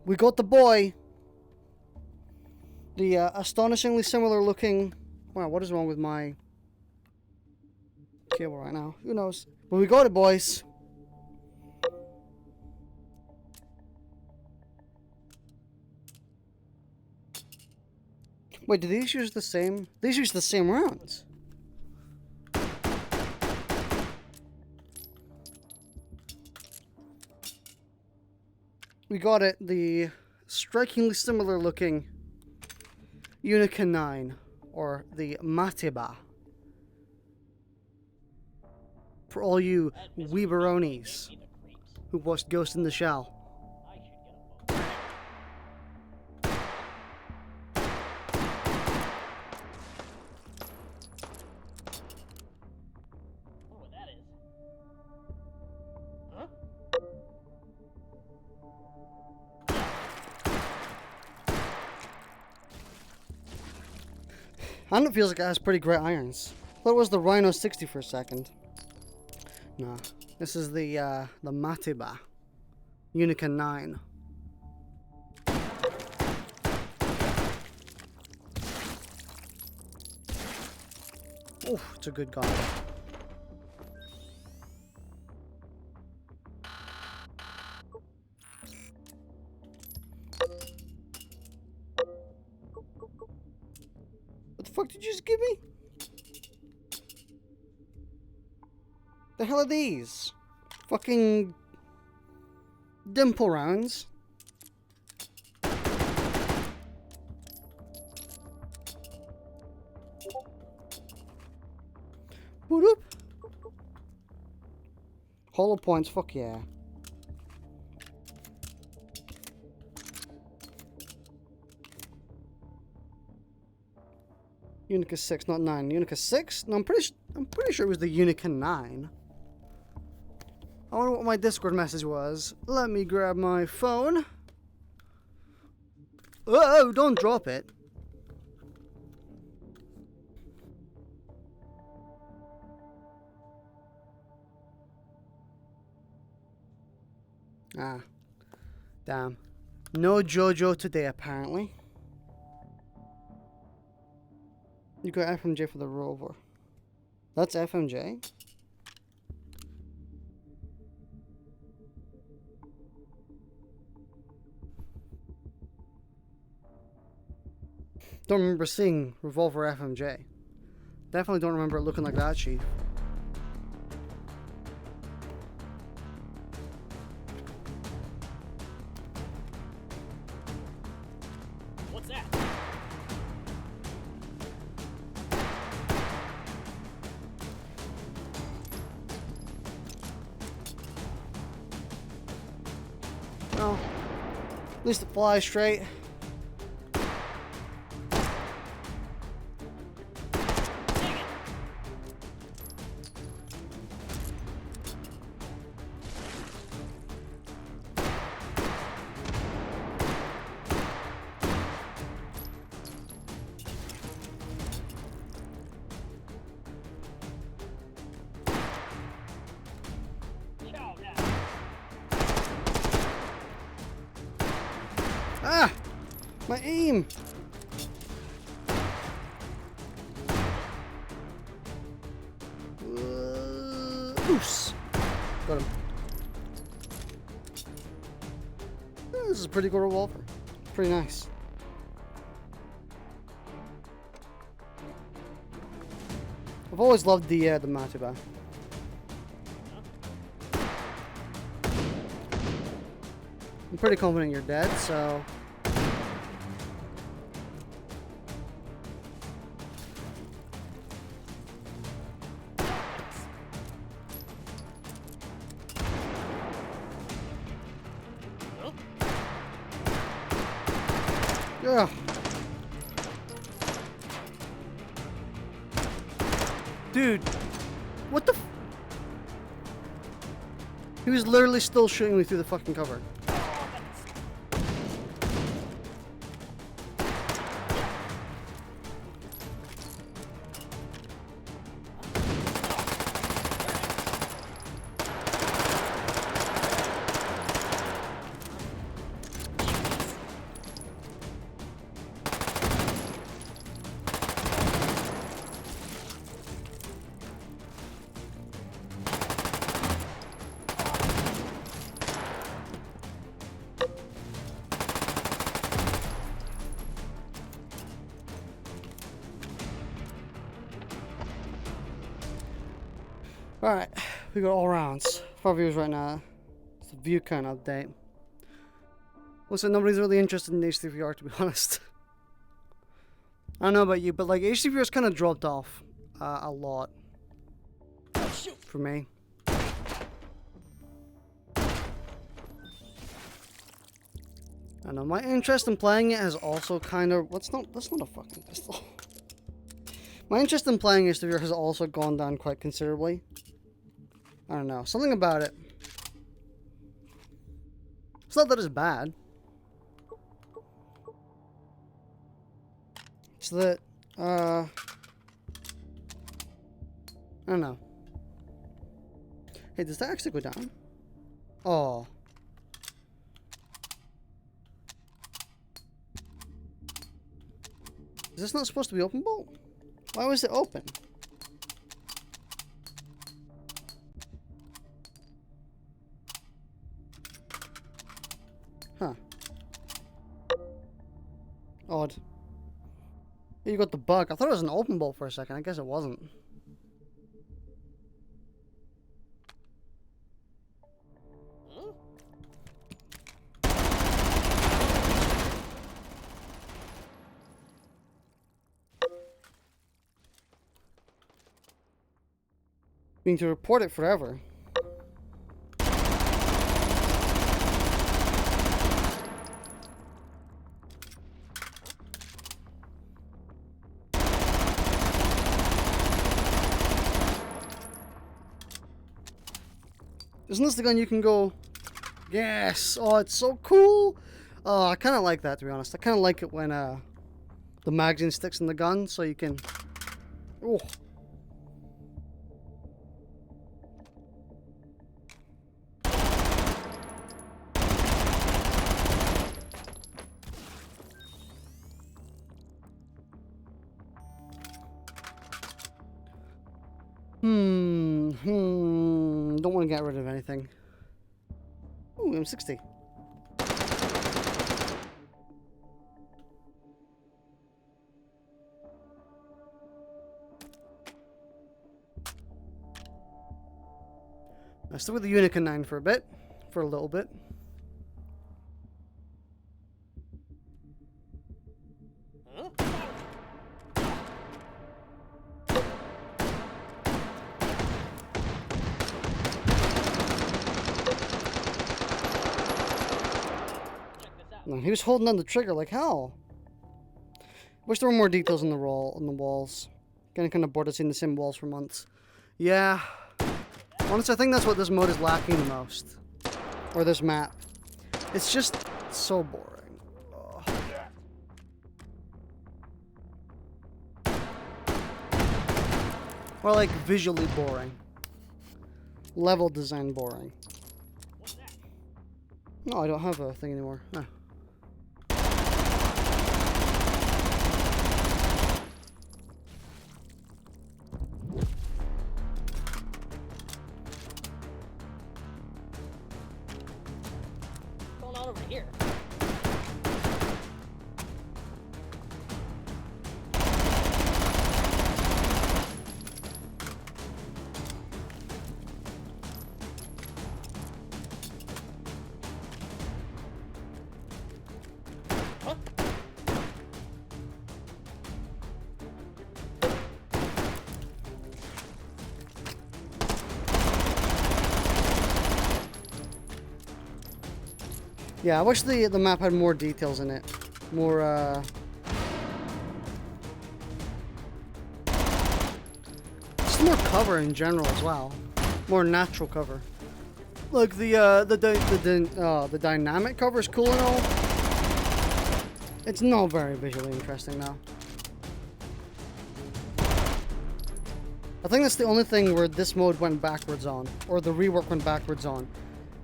We got the boy. The astonishingly similar looking. Wow, what is wrong with my cable right now? Who knows? But we got it, boys. Wait, do these use the same? These use the same rounds. We got it. The strikingly similar looking Unica 9, or the Matiba. For all you Weeberonis who watched Ghost in the Shell. I should get a boat. And it feels like it has pretty great irons. I thought it was the Rhino 60 for a second. Nah, this is the Matiba Unica 9. Oh, it's a good gun. What the fuck did you just give me? The hell are these? Fucking dimple rounds. Boop. Hollow points, fuck yeah. Unica 6, not 9. Unica 6? No, I'm pretty sure it was the Unica 9. I wonder what my Discord message was. Let me grab my phone. Oh, don't drop it. Ah. Damn. No JoJo today, apparently. You got FMJ for the rover. That's FMJ? Don't remember seeing revolver FMJ. Definitely don't remember it looking like that, Chief. What's that? Well, at least it flies straight. Ah! My aim! Oos! Got him. This is a pretty good revolver. Pretty nice. I've always loved the Matiba. I'm pretty confident you're dead, so... Yeah. Dude, what the f— He was literally still shooting me through the fucking cover. Alright, we got all rounds. 5 viewers right now. It's a view count update. Listen, nobody's really interested in H3VR, to be honest. I don't know about you, but like H3VR's kind of dropped off a lot for me. I know my interest in playing it has also kind of— that's not a fucking pistol. My interest in playing H3VR has also gone down quite considerably. I don't know, something about it. It's not that it's bad. It's that I don't know. Hey, does that actually go down? Oh. Is this not supposed to be open bolt? Why was it open? Huh. Odd. You got the bug. I thought it was an open bolt for a second. I guess it wasn't. Meaning to report it forever. Isn't this the gun you can go, yes, oh, it's so cool. Oh, I kind of like that, to be honest. I kind of like it when the magazine sticks in the gun, so you can, oh. Don't want to get rid of anything. Ooh, M60. I still with the Unicorn 9 for a little bit. No, he was holding on the trigger like hell. Wish there were more details on the walls. Getting kind of bored of seeing the same walls for months. Yeah. Honestly, I think that's what this mode is lacking the most. Or this map. It's just so boring. Ugh. Or like visually boring. Level design boring. No, I don't have a thing anymore. No. What's going on over here? Yeah, I wish the map had more details in it. More, just more cover in general as well. More natural cover. Like the dynamic cover is cool and all. It's not very visually interesting now. I think that's the only thing where this mode went backwards on, or the rework went backwards on,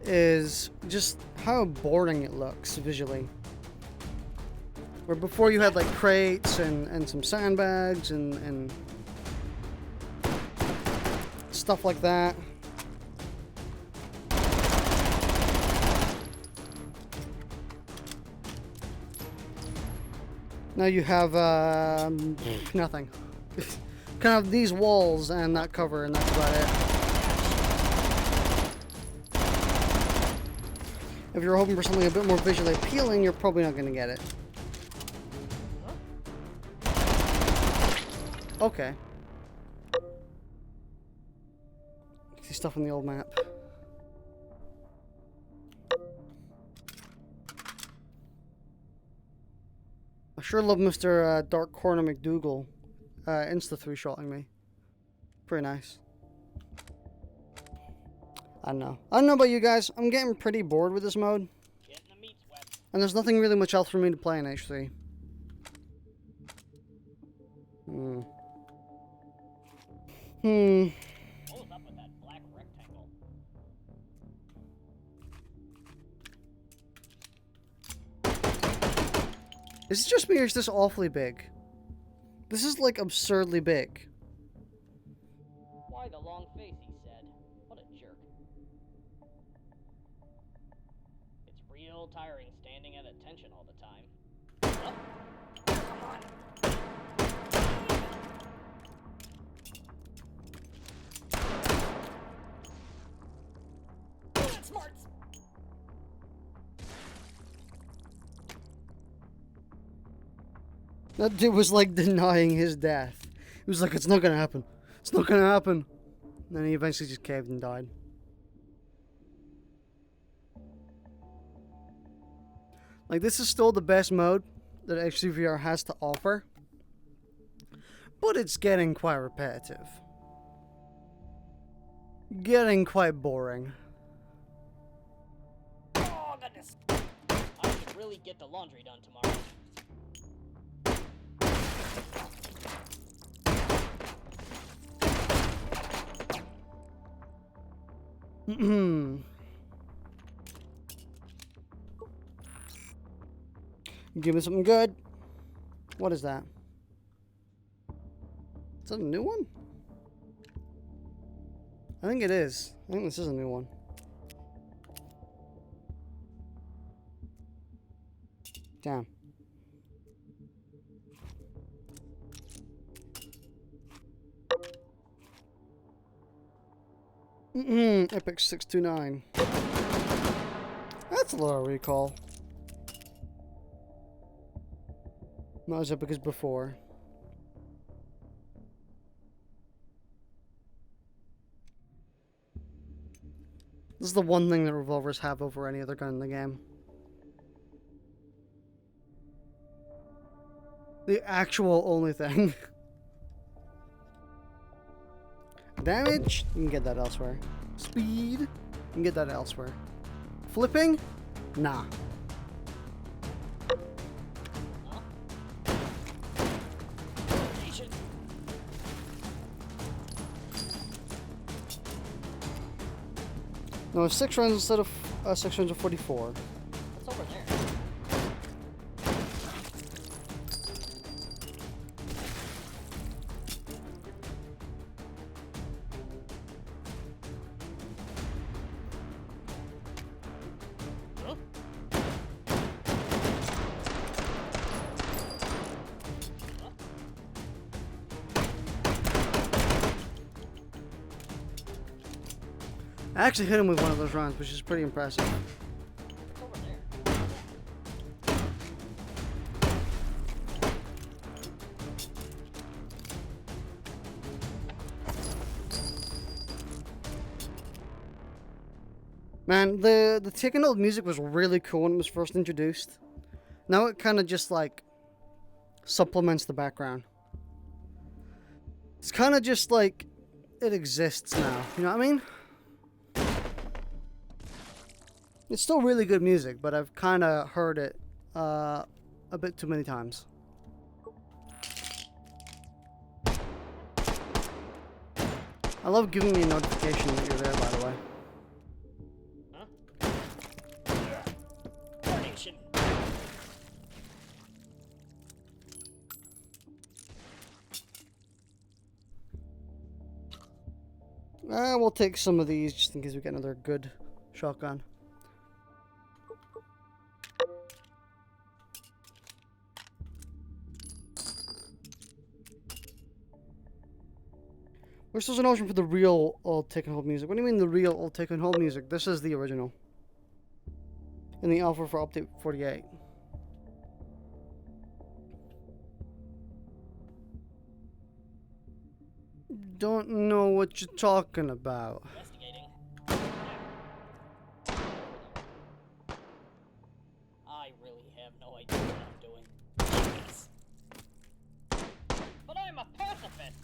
is just how boring it looks visually. Where before you had like crates and some sandbags and stuff like that. Now you have nothing. Kind of these walls and that cover, and that's about it. If you're hoping for something a bit more visually appealing, you're probably not going to get it. Okay. See stuff on the old map. I sure love Mr. Dark Corner McDougal insta 3-shotting me. Pretty nice. I don't know. I don't know about you guys. I'm getting pretty bored with this mode. And there's nothing really much else for me to play in H3. Hmm. What was up with that black rectangle? Is it just me or is this awfully big? This is like absurdly big. Why the long face, he said. What a jerk. It's real tiring standing at attention all the time. Oh, come on. Smarts. That dude was like denying his death. He was like, it's not gonna happen. It's not gonna happen. And then he eventually just caved and died. Like, this is still the best mode that H3VR has to offer. But it's getting quite repetitive. Getting quite boring. Oh, goodness. I should really get the laundry done tomorrow. Give me something good. What is that? Is that a new one? I think it is. I think this is a new one. Damn. Epic 629. That's a lot of recall. Not as epic as before. This is the one thing that revolvers have over any other gun in the game. The actual only thing. Damage? You can get that elsewhere. Speed? You can get that elsewhere. Flipping? Nah. No, 6 rounds instead of 644. What's over there? Huh? I actually hit him with one of those rounds, which is pretty impressive. What's over there? Man, the Taken Old music was really cool when it was first introduced. Now it kind of just like supplements the background. It's kind of just like it exists now. You know what I mean? It's still really good music, but I've kind of heard it a bit too many times. I love giving me a notification that you're there, by the way. Huh? Coordination. We'll take some of these just in case we get another good shotgun. We're still an option for the real old Take and Hold music. What do you mean the real old Take and Hold music? This is the original. In the alpha for update 48. Don't know what you're talking about. Investigating. I really have no idea what I'm doing. Yes. But I'm a pacifist.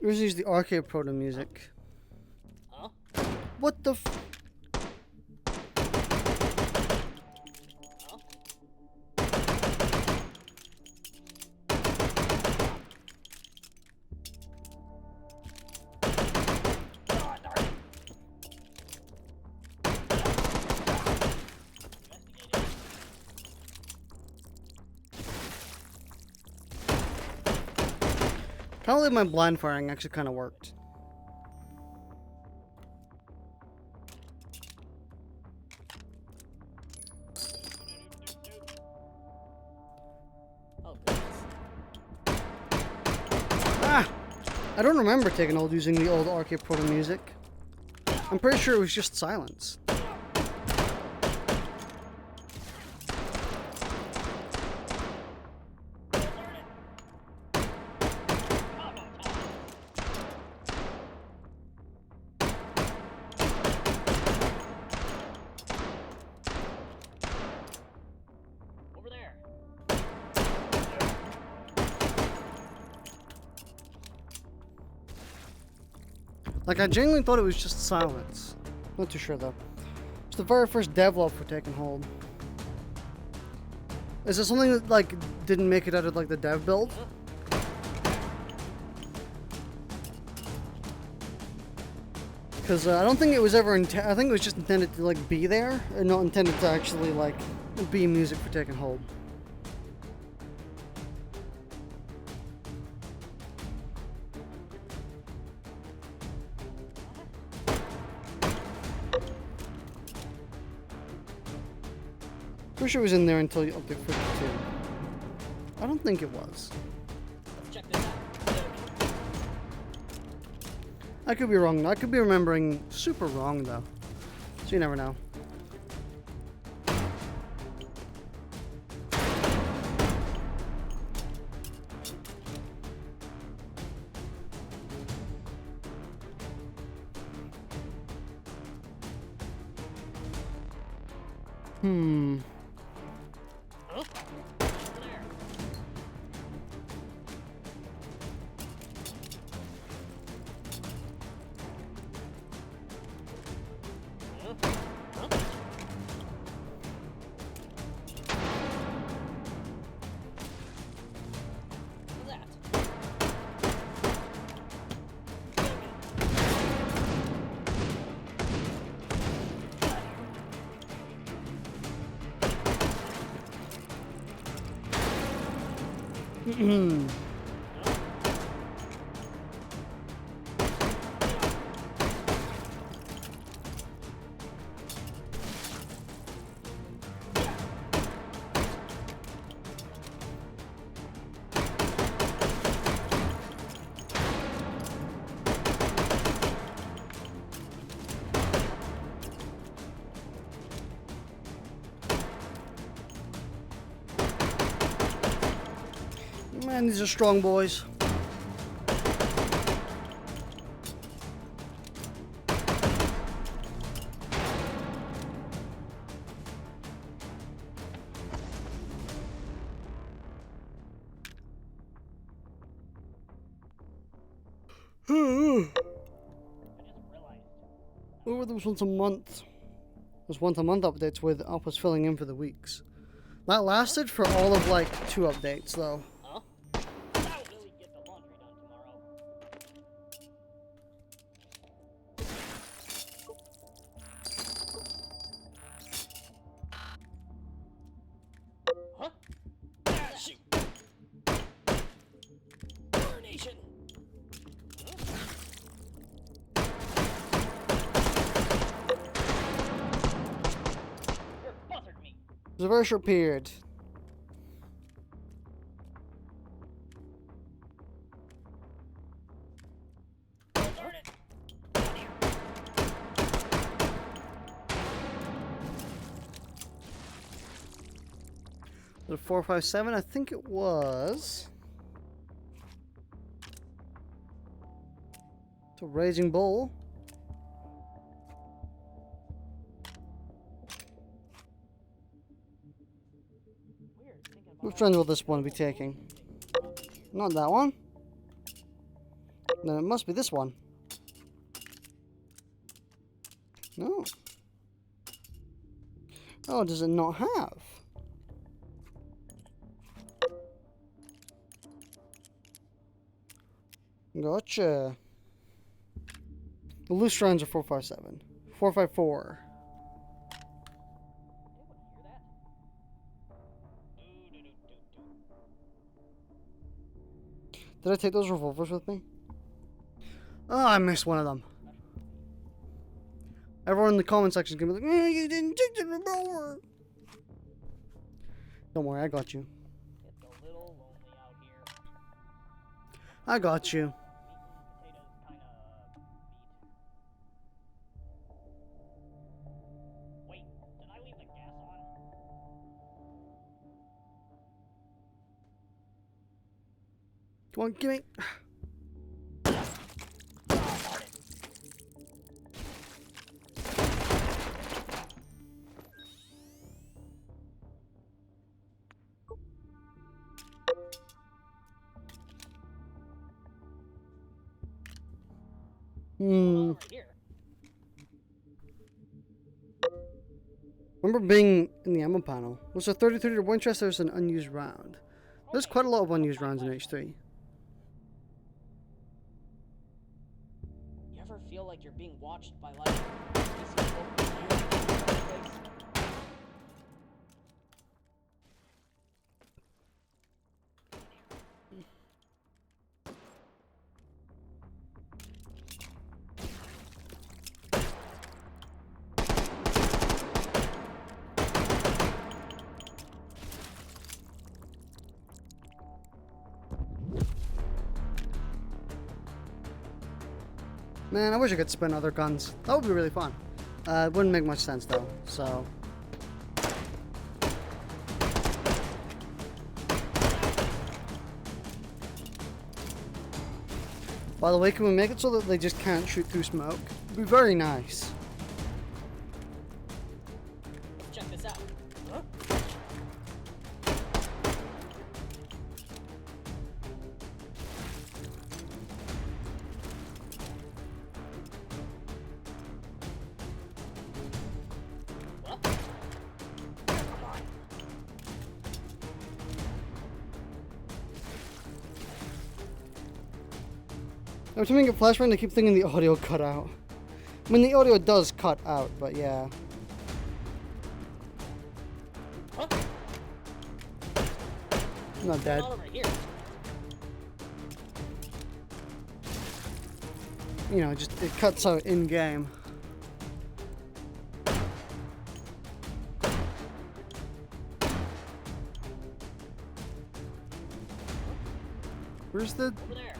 Let's use the arcade proto music. Huh? What the f- Huh? Probably my blind firing actually kind of worked. Oh, goodness. Ah! I don't remember taking hold using the old arcade proto music. I'm pretty sure it was just silence. Over there. Like, I genuinely thought it was just silence. Not too sure, though. It's the very first devlog for taking hold. Is it something that, like, didn't make it out of, like, the dev build? Because I don't think it was ever I think it was just intended to, like, be there, and not intended to actually, like, be music for taking hold. Pretty sure it was in there until you update 52. I don't think it was. Let's check this out. I could be wrong. I could be remembering super wrong, though. So you never know. Huh? Over there. Huh? Huh? What's that? Man, these are strong boys. I just realized. What were those once a month? Those once a month updates with Alpha's filling in for the weeks. That lasted for all of like 2 updates though. Huh? That will really get the laundry done tomorrow. Huh? Ah, shoot. Coronation. You're buzzard me. It was a very short period. Darn it. Down here. The 457, I think it was. It's a Raging Bull. Weird, thinking about Which all one the will this one be taking? Not that one. Then it must be this one. No. Oh, does it not have? Gotcha. The loose rounds are 457. 454. Anyone hear that? Did I take those revolvers with me? Oh, I missed one of them. Everyone in the comment section is gonna be like, you didn't take the revolver. Don't worry, I got you. It's a little lonely out here. I got you. Meat and potatoes kinda beat. Wait, did I leave the gas on? Come on, give me. Right here. Remember being in the ammo panel. Was a 30-30 to Winchester's an unused round. There's quite a lot of unused rounds in H3. You ever feel like you're being watched by like Man, I wish I could spin other guns. That would be really fun. It wouldn't make much sense though, so. By the way, can we make it so that they just can't shoot through smoke? It'd be very nice. Check this out. Huh? What? Come on. Every time I get flashbang, I keep thinking the audio cut out. I mean, the audio does cut out, but yeah. Huh? I'm not dead. Over here. You know, just it cuts out in game. Where's the? Over there.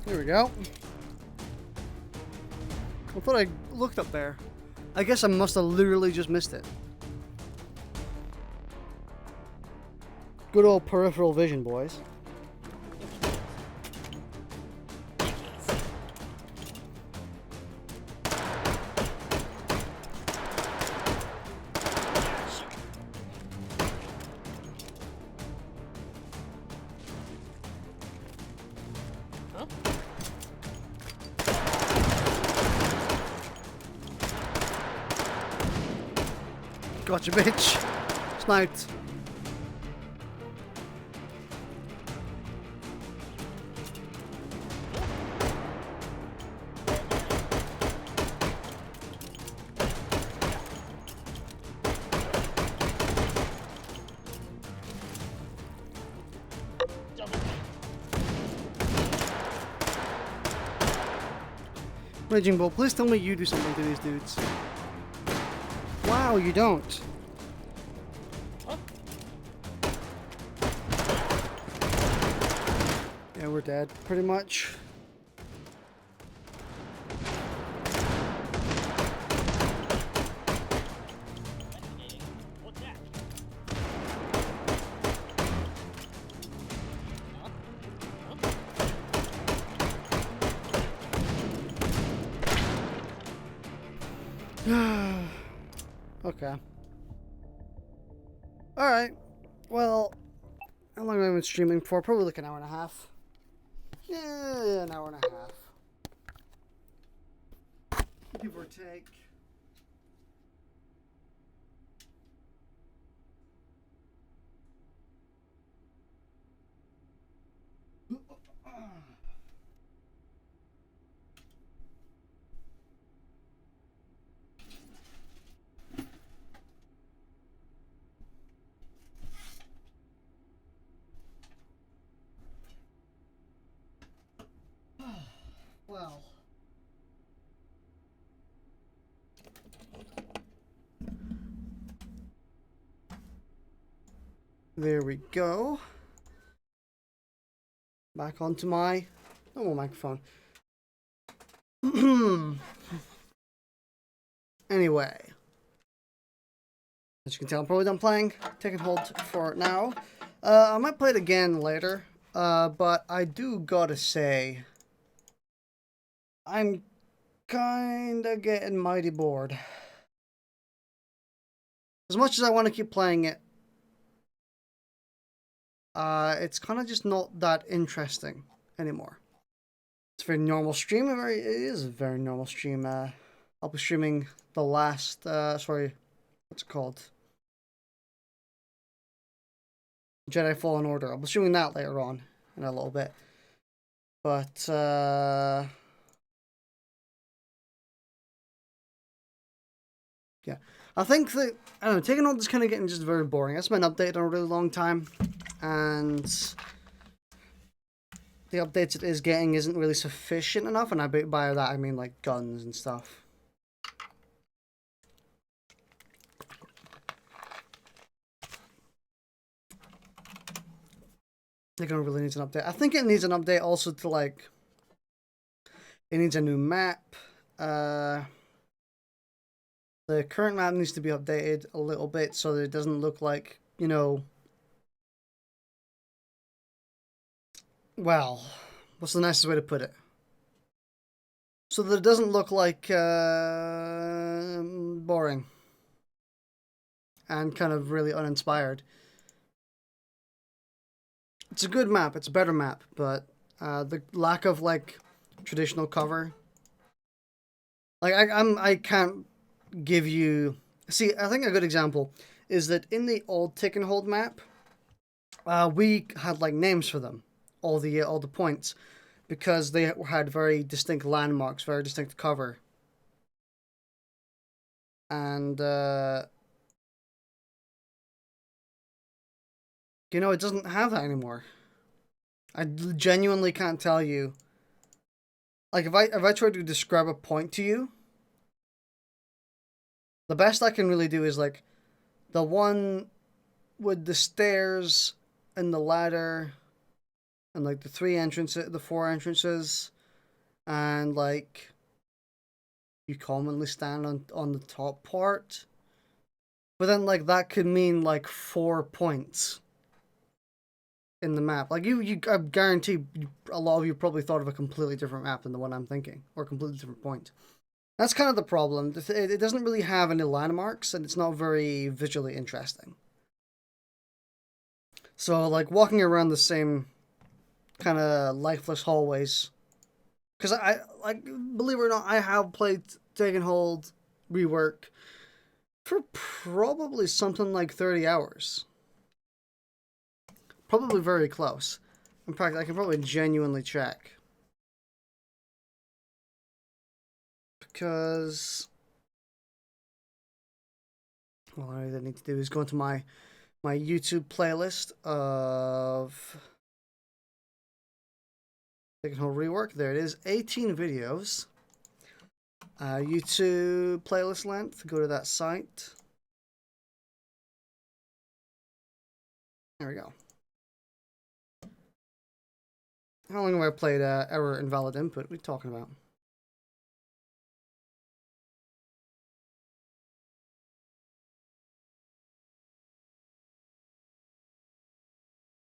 Here we go. I thought I looked up there. I guess I must have literally just missed it. Good old peripheral vision, boys. Huh? Gotcha, bitch. Sniped. Raging Bull, please tell me you do something to these dudes. Wow, you don't. Huh? Yeah, we're dead, pretty much. Investigating. What's that? Huh? Huh? Okay. Alright. Well, how long have I been streaming for? Probably like an hour and a half. Yeah, an hour and a half. Give or take. Well. There we go. Back onto my normal microphone. Anyway. As you can tell, I'm probably done playing. Taking hold for now. I might play it again later. But I do gotta say, I'm kinda getting mighty bored. As much as I want to keep playing it, it's kind of just not that interesting anymore. It's a very normal stream. It is a very normal stream. I'll be streaming the last, sorry, what's it called? Jedi Fallen Order. I'll be streaming that later on in a little bit. But, yeah. I think that, I don't know, Taking Hold is kind of getting just very boring. That's been updated in a really long time. And the updates it is getting isn't really sufficient enough. And by that, I mean, like, guns and stuff. They're gonna really need an update. I think it needs an update also to, like, it needs a new map. The current map needs to be updated a little bit so that it doesn't look like, you know, well, what's the nicest way to put it? So that it doesn't look like boring and kind of really uninspired. It's a good map. It's a better map, but the lack of, like, traditional cover, like, I can't give you. See, I think a good example is that in the old Take and Hold map, we had, like, names for them, all the points, because they had very distinct landmarks, very distinct cover, and you know, it doesn't have that anymore. I genuinely can't tell you. Like, if I try to describe a point to you, the best I can really do is, like, the one with the stairs and the ladder and, like, the four entrances, and, like, you commonly stand on the top part. But then, like, that could mean, like, 4 points in the map. Like, I guarantee a lot of you probably thought of a completely different map than the one I'm thinking, or a completely different point. That's kind of the problem. It doesn't really have any landmarks, and it's not very visually interesting. So, like, walking around the same kind of lifeless hallways, because I, like, believe it or not, I have played Take and Hold Rework for probably something like 30 hours. Probably very close. In fact, I can probably genuinely check. Because, well, all I need to do is go into my YouTube playlist of Take and Hold Rework. There it is, 18 videos. YouTube playlist length, go to that site. There we go. How long have I played Error Invalid Input? What are we talking about?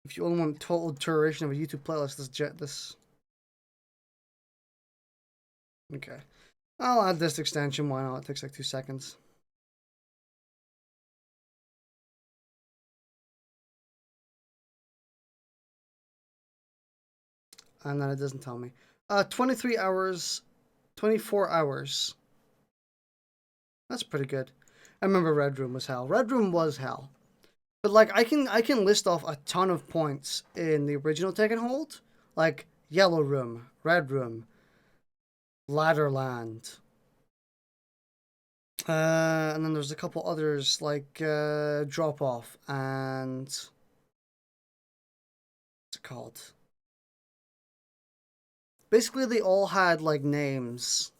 If you only want total duration of a YouTube playlist, this. Okay. I'll add this extension, why not? It takes like 2 seconds. And then it doesn't tell me. 23 hours, 24 hours. That's pretty good. I remember Red Room was hell. Red Room was hell. But, like, I can list off a ton of points in the original Take and Hold. Like, Yellow Room, Red Room, Ladderland. And then there's a couple others, like Drop Off and... what's it called? basically they all had like names.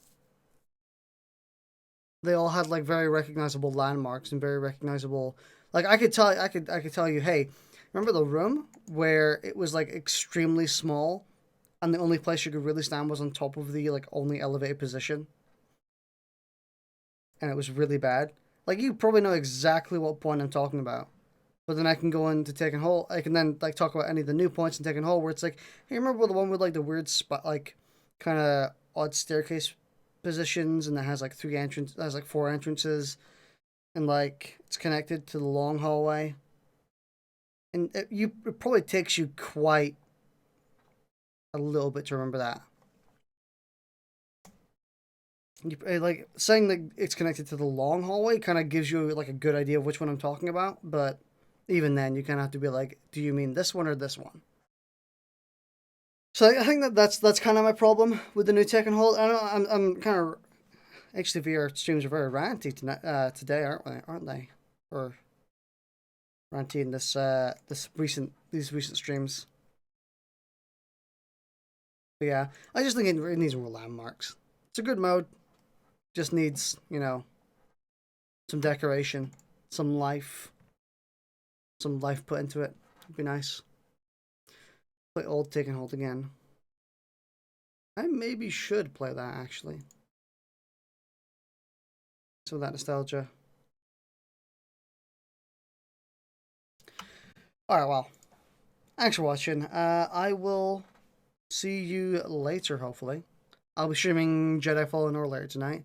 They all had like very recognizable landmarks and very recognizable. Like I could tell you, hey, remember the room where it was like extremely small, and the only place you could really stand was on top of the like only elevated position, and it was really bad. Like you probably know exactly what point I'm talking about. But then I can go into Taken Hold. I can then like talk about any of the new points in Taken Hold where it's like, hey, remember the one with like the weird spot, like kind of odd staircase positions, and it has like three entrances, has like four entrances, and like it's connected to the long hallway. And it probably takes you quite a little bit to remember that. Like saying that it's connected to the long hallway kind of gives you like a good idea of which one I'm talking about, but even then you kind of have to be like, do you mean this one or this one? So I think that's kind of my problem with the new Tekken Hold. I don't know, I'm kind of H3VR streams are very ranty tonight, today, aren't they? Or ranty in these recent streams. But yeah, I just think it needs more landmarks. It's a good mode, just needs some decoration, some life, some life put into it. It'd be nice. Play old Taken Hold again. I maybe should play that actually. Some of that nostalgia. Alright, well. Thanks for watching. I will see you later, hopefully. I'll be streaming Jedi Fallen Order later tonight.